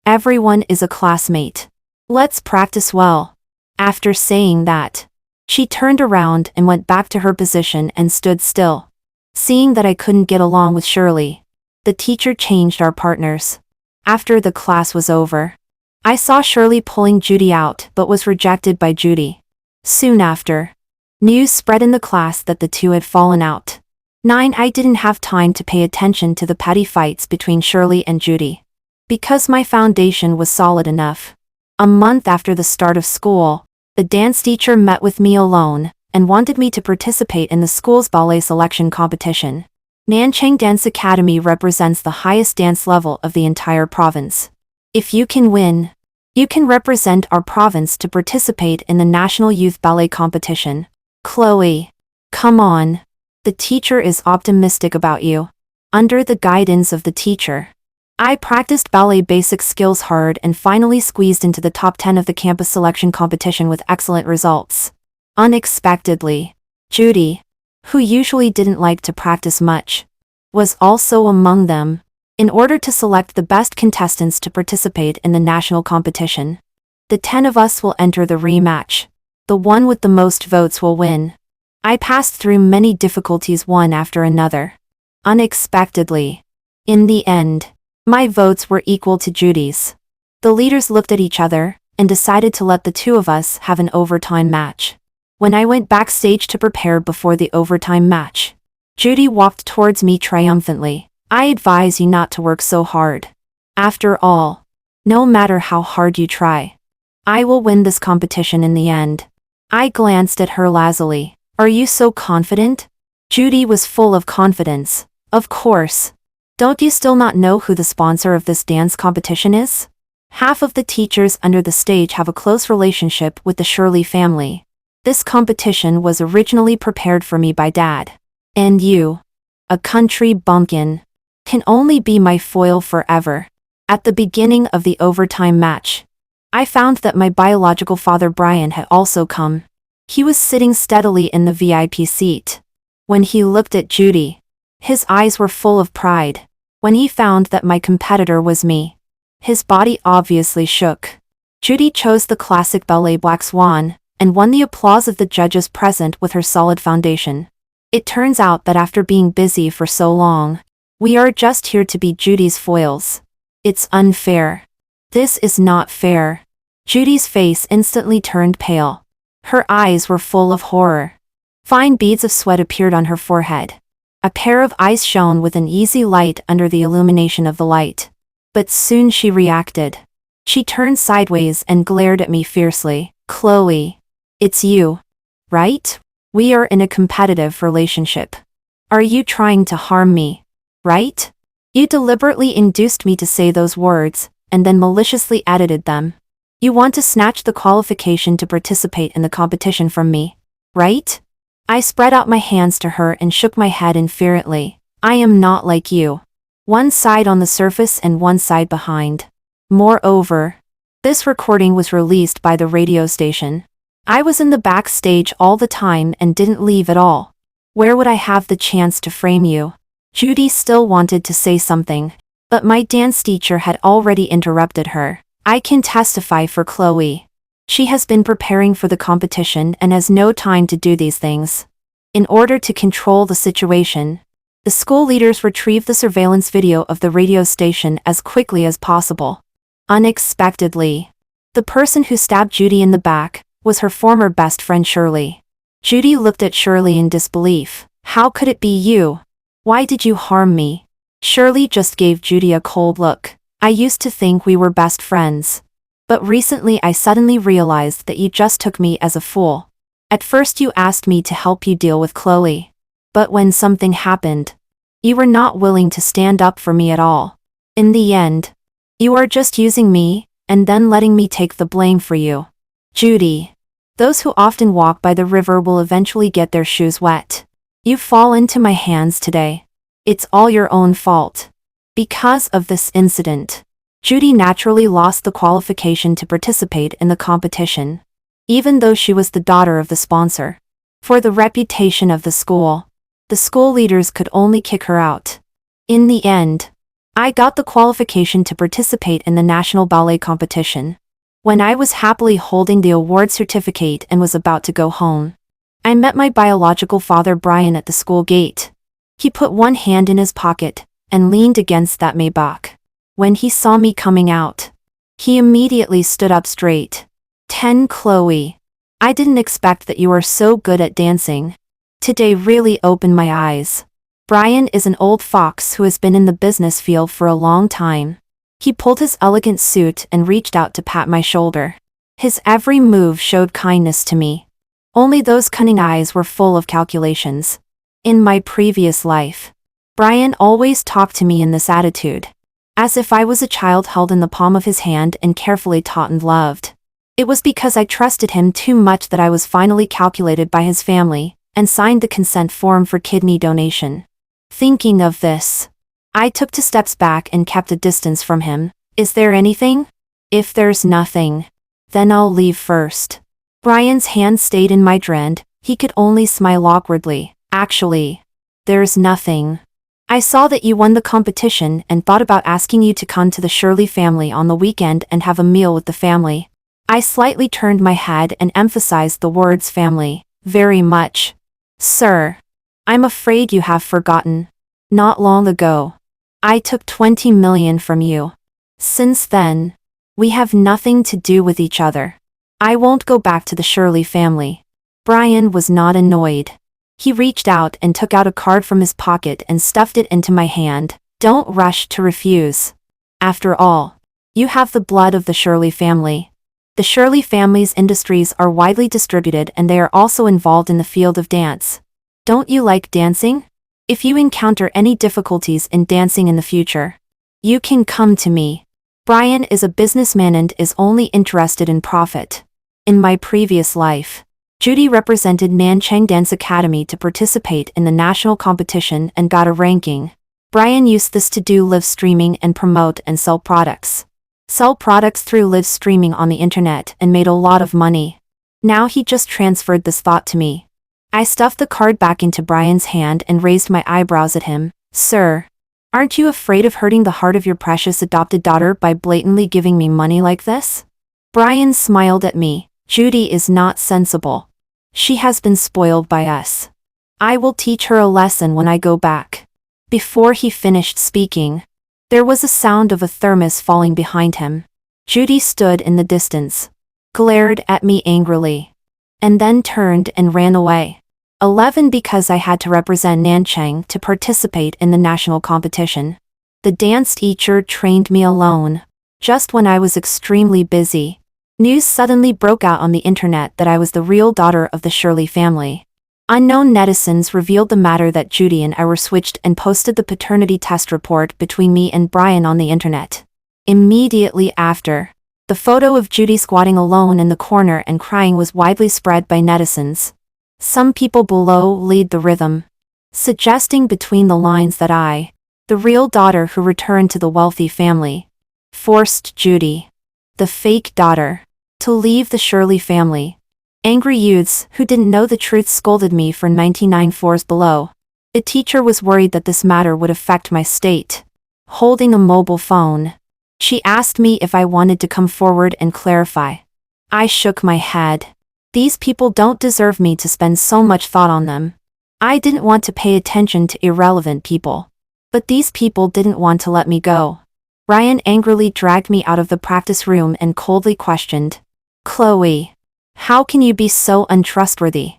Everyone is a classmate. Let's practice well." After saying that, she turned around and went back to her position and stood still. Seeing that I couldn't get along with Shirley, the teacher changed our partners. After the class was over, I saw Shirley pulling Judy out but was rejected by Judy. Soon after, news spread in the class that the two had fallen out. I didn't have time to pay attention to the petty fights between Shirley and Judy, because my foundation was solid enough. A month after the start of school, the dance teacher met with me alone and wanted me to participate in the school's ballet selection competition. Nanchang Dance Academy represents the highest dance level of the entire province. If you can win, you can represent our province to participate in the National Youth Ballet Competition. Chloe, come on. The teacher is optimistic about you. Under the guidance of the teacher, I practiced ballet basic skills hard and finally squeezed into the top 10 of the campus selection competition with excellent results. Unexpectedly, Judy, who usually didn't like to practice much, was also among them. In order to select the best contestants to participate in the national competition, the 10 of us will enter the rematch. The one with the most votes will win. I passed through many difficulties one after another. Unexpectedly, in the end, my votes were equal to Judy's. The leaders looked at each other and decided to let the two of us have an overtime match. When I went backstage to prepare before the overtime match, Judy walked towards me triumphantly. I advise you not to work so hard. After all, no matter how hard you try, I will win this competition in the end. I glanced at her lazily. Are you so confident? Judy was full of confidence. Of course. Don't you still not know who the sponsor of this dance competition is? Half of the teachers under the stage have a close relationship with the Shirley family. This competition was originally prepared for me by Dad. And you, a country bumpkin, can only be my foil forever. At the beginning of the overtime match, I found that my biological father Brian had also come. He was sitting steadily in the VIP seat. When he looked at Judy, his eyes were full of pride. When he found that my competitor was me, his body obviously shook. Judy chose the classic ballet Black Swan and won the applause of the judges present with her solid foundation. It turns out that after being busy for so long, we are just here to be Judy's foils. It's unfair. This is not fair. Judy's face instantly turned pale. Her eyes were full of horror. Fine beads of sweat appeared on her forehead. A pair of eyes shone with an easy light under the illumination of the light. But soon she reacted. She turned sideways and glared at me fiercely. Chloe, it's you, right? We are in a competitive relationship. Are you trying to harm me, right? You deliberately induced me to say those words, and then maliciously edited them. You want to snatch the qualification to participate in the competition from me, right? I spread out my hands to her and shook my head infuriately. I am not like you. One side on the surface and one side behind. Moreover, this recording was released by the radio station. I was in the backstage all the time and didn't leave at all. Where would I have the chance to frame you? Judy still wanted to say something, but my dance teacher had already interrupted her. I can testify for Chloe. She has been preparing for the competition and has no time to do these things. In order to control the situation, the school leaders retrieved the surveillance video of the radio station as quickly as possible. Unexpectedly, the person who stabbed Judy in the back was her former best friend Shirley. Judy looked at Shirley in disbelief. How could it be you? Why did you harm me? Shirley just gave Judy a cold look. I used to think we were best friends. But recently I suddenly realized that you just took me as a fool. At first you asked me to help you deal with Chloe. But when something happened, you were not willing to stand up for me at all. In the end, you are just using me, and then letting me take the blame for you. Judy, those who often walk by the river will eventually get their shoes wet. You fall into my hands today. It's all your own fault. Because of this incident, Judy naturally lost the qualification to participate in the competition, even though she was the daughter of the sponsor. For the reputation of the school leaders could only kick her out. In the end, I got the qualification to participate in the national ballet competition. When I was happily holding the award certificate and was about to go home, I met my biological father Brian at the school gate. He put one hand in his pocket and leaned against that Maybach. When he saw me coming out, he immediately stood up straight. 10 Chloe. I didn't expect that you are so good at dancing. Today really opened my eyes. Brian is an old fox who has been in the business field for a long time. He pulled his elegant suit and reached out to pat my shoulder. His every move showed kindness to me. Only those cunning eyes were full of calculations. In my previous life, Brian always talked to me in this attitude, as if I was a child held in the palm of his hand and carefully taught and loved. It was because I trusted him too much that I was finally calculated by his family, and signed the consent form for kidney donation. Thinking of this, I took 2 steps back and kept a distance from him. Is there anything? If there's nothing, then I'll leave first. Brian's hand stayed in my hand. He could only smile awkwardly. Actually, there's nothing. I saw that you won the competition and thought about asking you to come to the Shirley family on the weekend and have a meal with the family. I slightly turned my head and emphasized the words family, very much. Sir, I'm afraid you have forgotten. Not long ago, I took 20 million from you. Since then, we have nothing to do with each other. I won't go back to the Shirley family. Brian was not annoyed. He reached out and took out a card from his pocket and stuffed it into my hand. Don't rush to refuse. After all, you have the blood of the Shirley family. The Shirley family's industries are widely distributed and they are also involved in the field of dance. Don't you like dancing? If you encounter any difficulties in dancing in the future, you can come to me. Brian is a businessman and is only interested in profit. In my previous life, Judy represented Nanchang Dance Academy to participate in the national competition and got a ranking. Brian used this to do live streaming and promote and sell products. Sell products through live streaming on the internet and made a lot of money. Now he just transferred this thought to me. I stuffed the card back into Brian's hand and raised my eyebrows at him. Sir, aren't you afraid of hurting the heart of your precious adopted daughter by blatantly giving me money like this? Brian smiled at me. Judy is not sensible. She has been spoiled by us. I will teach her a lesson when I go back. Before he finished speaking, there was a sound of a thermos falling behind him. Judy stood in the distance, glared at me angrily, and then turned and ran away. 11 Because I had to represent Nanchang to participate in the national competition. The dance teacher trained me alone. Just when I was extremely busy, news suddenly broke out on the internet that I was the real daughter of the Shirley family. Unknown netizens revealed the matter that Judy and I were switched and posted the paternity test report between me and Brian on the internet. Immediately after, the photo of Judy squatting alone in the corner and crying was widely spread by netizens. Some people below lead the rhythm, suggesting between the lines that I, the real daughter who returned to the wealthy family, forced Judy, the fake daughter, to leave the Shirley family. Angry youths who didn't know the truth scolded me for 99 floors below. The teacher was worried that this matter would affect my state. Holding a mobile phone, she asked me if I wanted to come forward and clarify. I shook my head. These people don't deserve me to spend so much thought on them. I didn't want to pay attention to irrelevant people. But these people didn't want to let me go. Ryan angrily dragged me out of the practice room and coldly questioned, Chloe, how can you be so untrustworthy?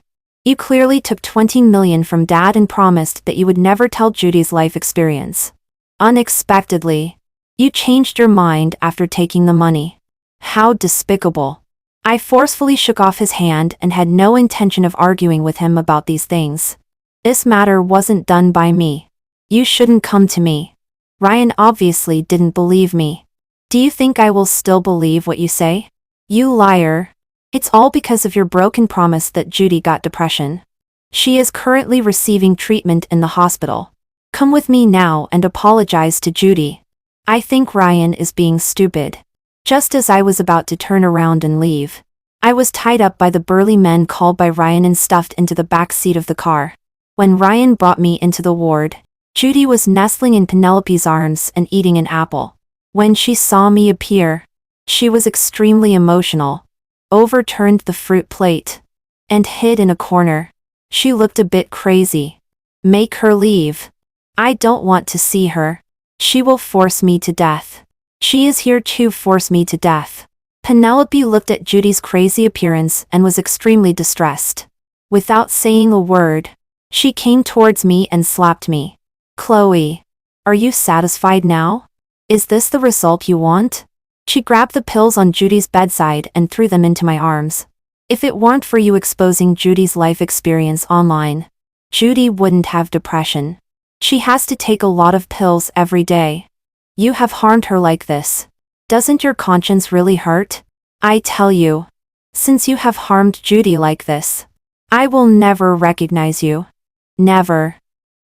You clearly took 20 million from Dad and promised that you would never tell Judy's life experience. Unexpectedly, you changed your mind after taking the money. How despicable. I forcefully shook off his hand and had no intention of arguing with him about these things. This matter wasn't done by me. You shouldn't come to me. Ryan obviously didn't believe me. Do you think I will still believe what you say? You liar. It's all because of your broken promise that Judy got depression. She is currently receiving treatment in the hospital. Come with me now and apologize to Judy. I think Ryan is being stupid. Just as I was about to turn around and leave, I was tied up by the burly men called by Ryan and stuffed into the back seat of the car. When Ryan brought me into the ward, Judy was nestling in Penelope's arms and eating an apple. When she saw me appear, she was extremely emotional, overturned the fruit plate, and hid in a corner. She looked a bit crazy. Make her leave. I don't want to see her. She will force me to death. She is here to force me to death. Penelope looked at Judy's crazy appearance and was extremely distressed. Without saying a word, she came towards me and slapped me. Chloe, are you satisfied now? Is this the result you want? She grabbed the pills on Judy's bedside and threw them into my arms. If it weren't for you exposing Judy's life experience online, Judy wouldn't have depression. She has to take a lot of pills every day. You have harmed her like this. Doesn't your conscience really hurt? I tell you, since you have harmed Judy like this, I will never recognize you. Never.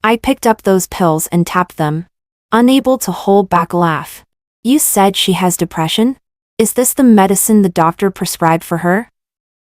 I picked up those pills and tapped them, unable to hold back a laugh. You said she has depression? Is this the medicine the doctor prescribed for her?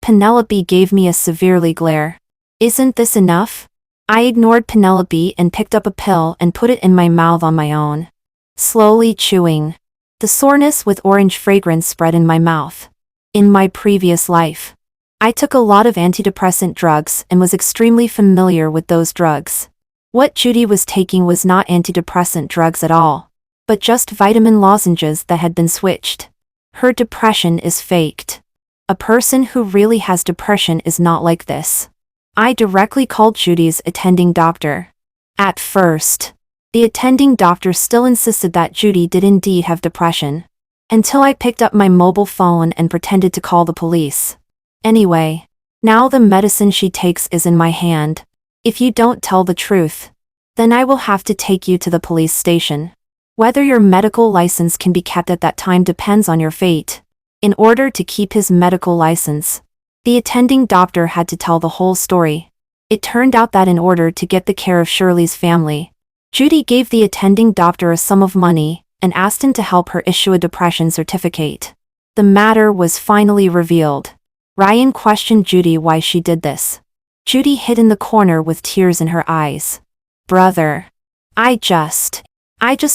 Penelope gave me a severely glare. Isn't this enough? I ignored Penelope and picked up a pill and put it in my mouth on my own. Slowly chewing. The soreness with orange fragrance spread in my mouth. In my previous life, I took a lot of antidepressant drugs and was extremely familiar with those drugs. What Judy was taking was not antidepressant drugs at all, but just vitamin lozenges that had been switched. Her depression is faked. A person who really has depression is not like this. I directly called Judy's attending doctor. At first, the attending doctor still insisted that Judy did indeed have depression, until I picked up my mobile phone and pretended to call the police. Anyway, now the medicine she takes is in my hand. If you don't tell the truth, then I will have to take you to the police station. Whether your medical license can be kept at that time depends on your fate. In order to keep his medical license, the attending doctor had to tell the whole story. It turned out that in order to get the care of Shirley's family, Judy gave the attending doctor a sum of money and asked him to help her issue a depression certificate. The matter was finally revealed. Ryan questioned Judy why she did this. Judy hid in the corner with tears in her eyes. Brother, I just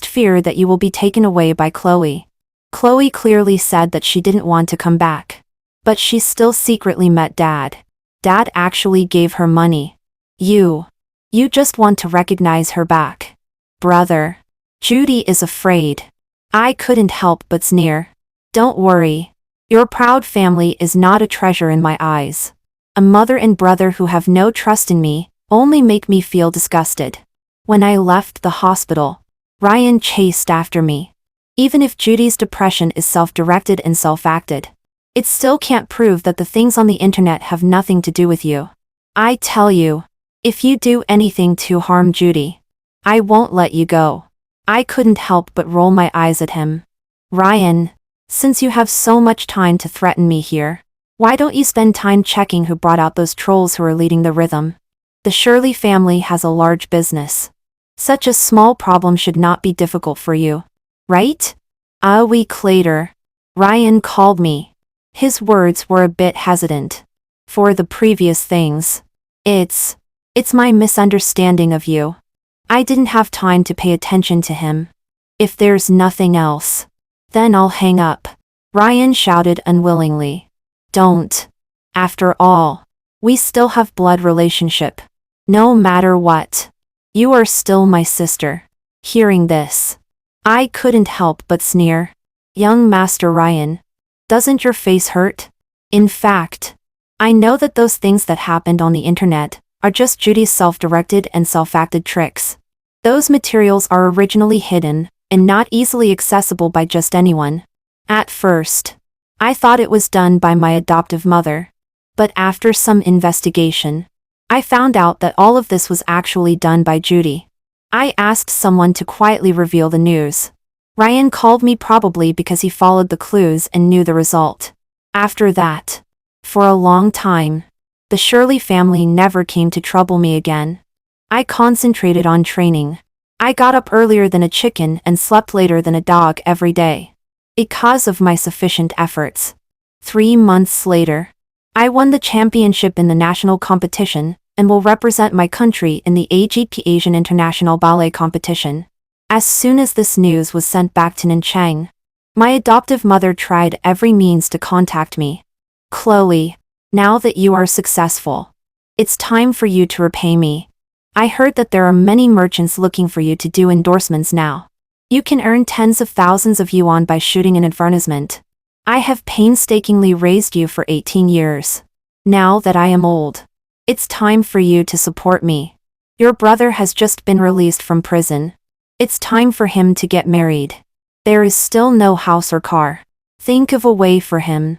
fear that you will be taken away by Chloe. Chloe clearly said that she didn't want to come back. But she still secretly met Dad. Dad actually gave her money. You just want to recognize her back. Brother, Judy is afraid. I couldn't help but sneer. Don't worry. Your proud family is not a treasure in my eyes. A mother and brother who have no trust in me only make me feel disgusted. When I left the hospital, Ryan chased after me. Even if Judy's depression is self-directed and self-acted, it still can't prove that the things on the internet have nothing to do with you. I tell you, if you do anything to harm Judy, I won't let you go. I couldn't help but roll my eyes at him. Ryan, since you have so much time to threaten me here, why don't you spend time checking who brought out those trolls who are leading the rhythm? The Shirley family has a large business. Such a small problem should not be difficult for you, right? A week later, Ryan called me. His words were a bit hesitant. For the previous things, it's my misunderstanding of you. I didn't have time to pay attention to him. If there's nothing else, then I'll hang up. Ryan shouted unwillingly. Don't. After all, we still have blood relationship. No matter what. You are still my sister. Hearing this, I couldn't help but sneer. Young Master Ryan, doesn't your face hurt? In fact, I know that those things that happened on the internet are just Judy's self-directed and self-acted tricks. Those materials are originally hidden and not easily accessible by just anyone. At first, I thought it was done by my adoptive mother. But after some investigation, I found out that all of this was actually done by Judy. I asked someone to quietly reveal the news. Ryan called me probably because he followed the clues and knew the result. After that, for a long time, the Shirley family never came to trouble me again. I concentrated on training. I got up earlier than a chicken and slept later than a dog every day. Because of my sufficient efforts. 3 months later, I won the championship in the national competition and will represent my country in the AGP Asian International Ballet Competition. As soon as this news was sent back to Nanchang, my adoptive mother tried every means to contact me. Chloe, now that you are successful, it's time for you to repay me. I heard that there are many merchants looking for you to do endorsements now. You can earn tens of thousands of yuan by shooting an advertisement. I have painstakingly raised you for 18 years. Now that I am old, it's time for you to support me. Your brother has just been released from prison. It's time for him to get married. There is still no house or car. Think of a way for him.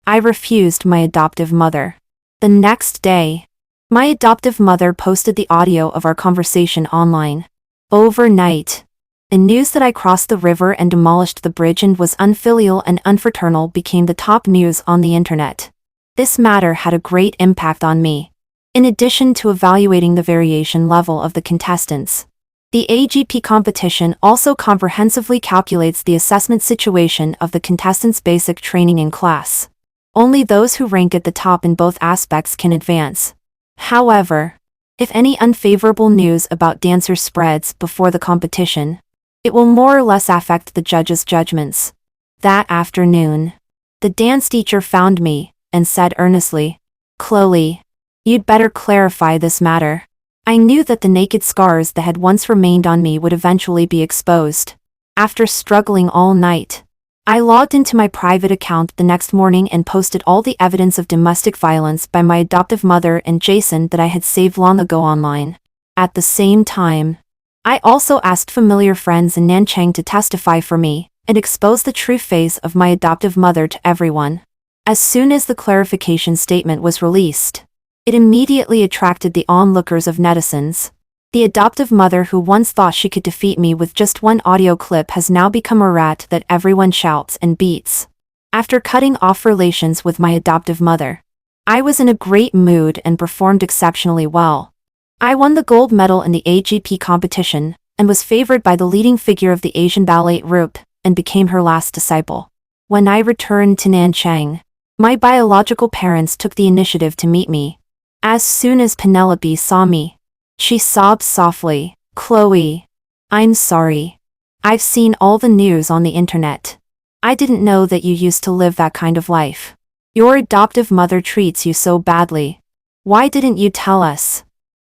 I refused my adoptive mother. The next day, my adoptive mother posted the audio of our conversation online. Overnight, the news that I crossed the river and demolished the bridge and was unfilial and unfraternal became the top news on the internet. This matter had a great impact on me. In addition to evaluating the variation level of the contestants, the AGP competition also comprehensively calculates the assessment situation of the contestants' basic training in class. Only those who rank at the top in both aspects can advance. However, if any unfavorable news about dancers spreads before the competition, it will more or less affect the judges' judgments. That afternoon, the dance teacher found me and said earnestly, "Chloe, you'd better clarify this matter." I knew that the naked scars that had once remained on me would eventually be exposed. After struggling all night, I logged into my private account the next morning and posted all the evidence of domestic violence by my adoptive mother and Jason that I had saved long ago online. At the same time, I also asked familiar friends in Nanchang to testify for me and expose the true face of my adoptive mother to everyone. As soon as the clarification statement was released, it immediately attracted the onlookers of netizens. The adoptive mother who once thought she could defeat me with just one audio clip has now become a rat that everyone shouts and beats. After cutting off relations with my adoptive mother, I was in a great mood and performed exceptionally well. I won the gold medal in the AGP competition and was favored by the leading figure of the Asian ballet troupe and became her last disciple. When I returned to Nanchang, my biological parents took the initiative to meet me. As soon as Penelope saw me, she sobbed softly, "Chloe, I'm sorry. I've seen all the news on the internet. I didn't know that you used to live that kind of life. Your adoptive mother treats you so badly. Why didn't you tell us?"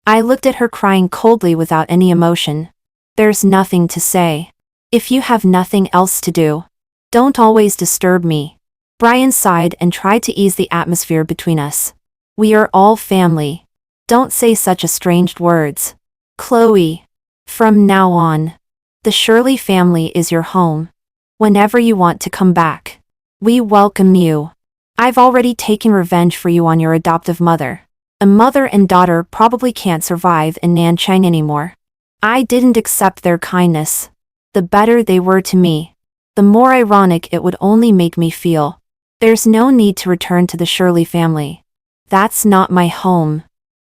I looked at her crying coldly without any emotion. "There's nothing to say. If you have nothing else to do, don't always disturb me." Brian sighed and tried to ease the atmosphere between us. "We are all family. Don't say such estranged words. Chloe, from now on, the Shirley family is your home. Whenever you want to come back, we welcome you. I've already taken revenge for you on your adoptive mother. A mother and daughter probably can't survive in Nanchang anymore. I didn't accept their kindness. The better they were to me, the more ironic it would only make me feel. There's no need to return to the Shirley family. That's not my home."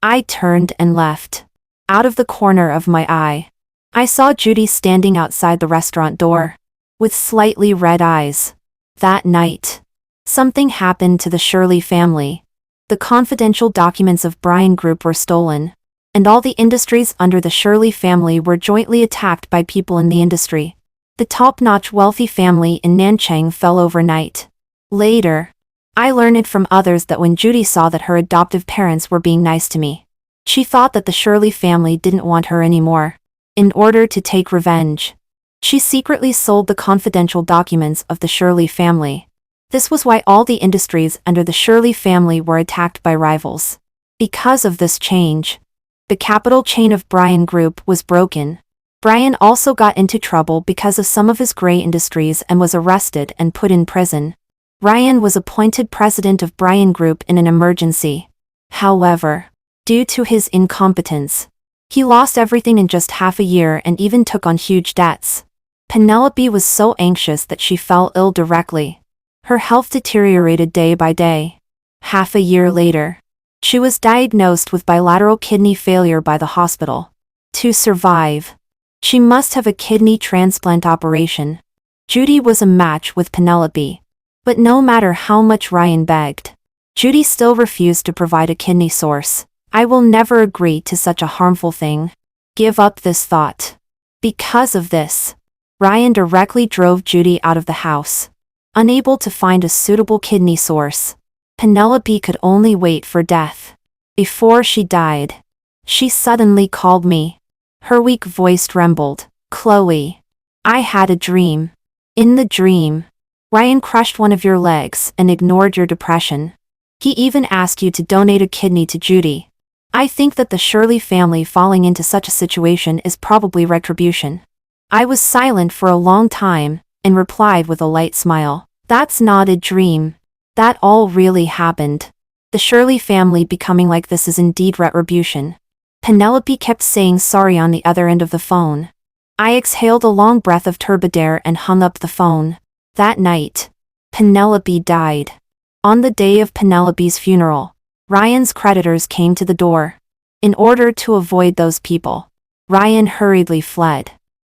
I turned and left. Out of the corner of my eye, I saw Judy standing outside the restaurant door, with slightly red eyes. That night, something happened to the Shirley family. The confidential documents of Brian Group were stolen, and all the industries under the Shirley family were jointly attacked by people in the industry. The top-notch wealthy family in Nanchang fell overnight. Later, I learned from others that when Judy saw that her adoptive parents were being nice to me, she thought that the Shirley family didn't want her anymore. In order to take revenge, she secretly sold the confidential documents of the Shirley family. This was why all the industries under the Shirley family were attacked by rivals. Because of this change, the capital chain of Brian Group was broken. Brian also got into trouble because of some of his gray industries and was arrested and put in prison. Ryan was appointed president of Brian Group in an emergency. However, due to his incompetence, he lost everything in just half a year and even took on huge debts. Penelope was so anxious that she fell ill directly. Her health deteriorated day by day. Half a year later, she was diagnosed with bilateral kidney failure by the hospital. To survive, she must have a kidney transplant operation. Judy was a match with Penelope. But no matter how much Ryan begged, Judy still refused to provide a kidney source. "I will never agree to such a harmful thing. Give up this thought." Because of this, Ryan directly drove Judy out of the house. Unable to find a suitable kidney source, Penelope could only wait for death. Before she died, she suddenly called me. Her weak voice trembled. "Chloe, I had a dream. In the dream, Ryan crushed one of your legs and ignored your depression. He even asked you to donate a kidney to Judy. I think that the Shirley family falling into such a situation is probably retribution." I was silent for a long time, and replied with a light smile. "That's not a dream. That all really happened. The Shirley family becoming like this is indeed retribution. Penelope kept saying sorry on the other end of the phone. I exhaled a long breath of turbid air and hung up the phone. That night, Penelope died. On the day of Penelope's funeral, Ryan's creditors came to the door. In order to avoid those people, Ryan hurriedly fled.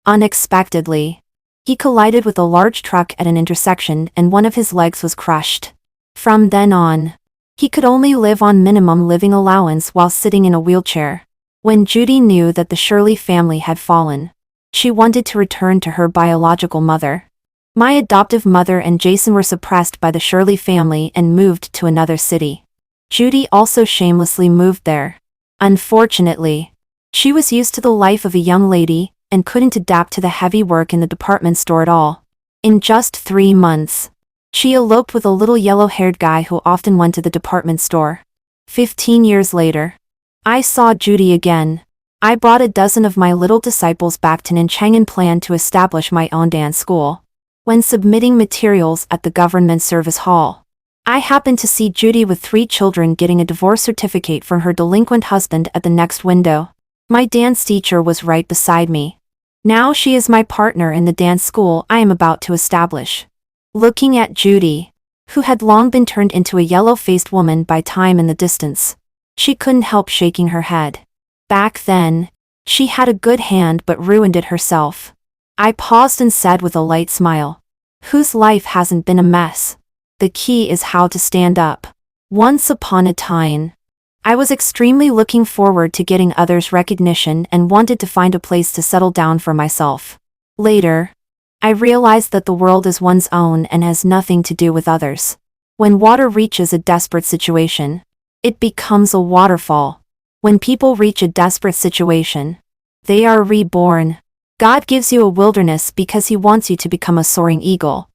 Unexpectedly, he collided with a large truck at an intersection and one of his legs was crushed. From then on, he could only live on minimum living allowance while sitting in a wheelchair. When Judy knew that the Shirley family had fallen, she wanted to return to her biological mother. My adoptive mother and Jason were suppressed by the Shirley family and moved to another city. Judy also shamelessly moved there. Unfortunately, she was used to the life of a young lady and couldn't adapt to the heavy work in the department store at all. In just 3 months, she eloped with a little yellow-haired guy who often went to the department store. 15 years later, I saw Judy again. I brought a dozen of my little disciples back to Nanchang and planned to establish my own dance school. When submitting materials at the government service hall, I happened to see Judy with 3 children getting a divorce certificate from her delinquent husband at the next window. My dance teacher was right beside me. Now she is my partner in the dance school I am about to establish. Looking at Judy, who had long been turned into a yellow-faced woman by time in the distance, she couldn't help shaking her head. Back then, she had a good hand but ruined it herself. I paused and said with a light smile, "Whose life hasn't been a mess? The key is how to stand up." Once upon a time, I was extremely looking forward to getting others' recognition and wanted to find a place to settle down for myself. Later, I realized that the world is one's own and has nothing to do with others. When water reaches a desperate situation, it becomes a waterfall. When people reach a desperate situation, they are reborn. God gives you a wilderness because He wants you to become a soaring eagle.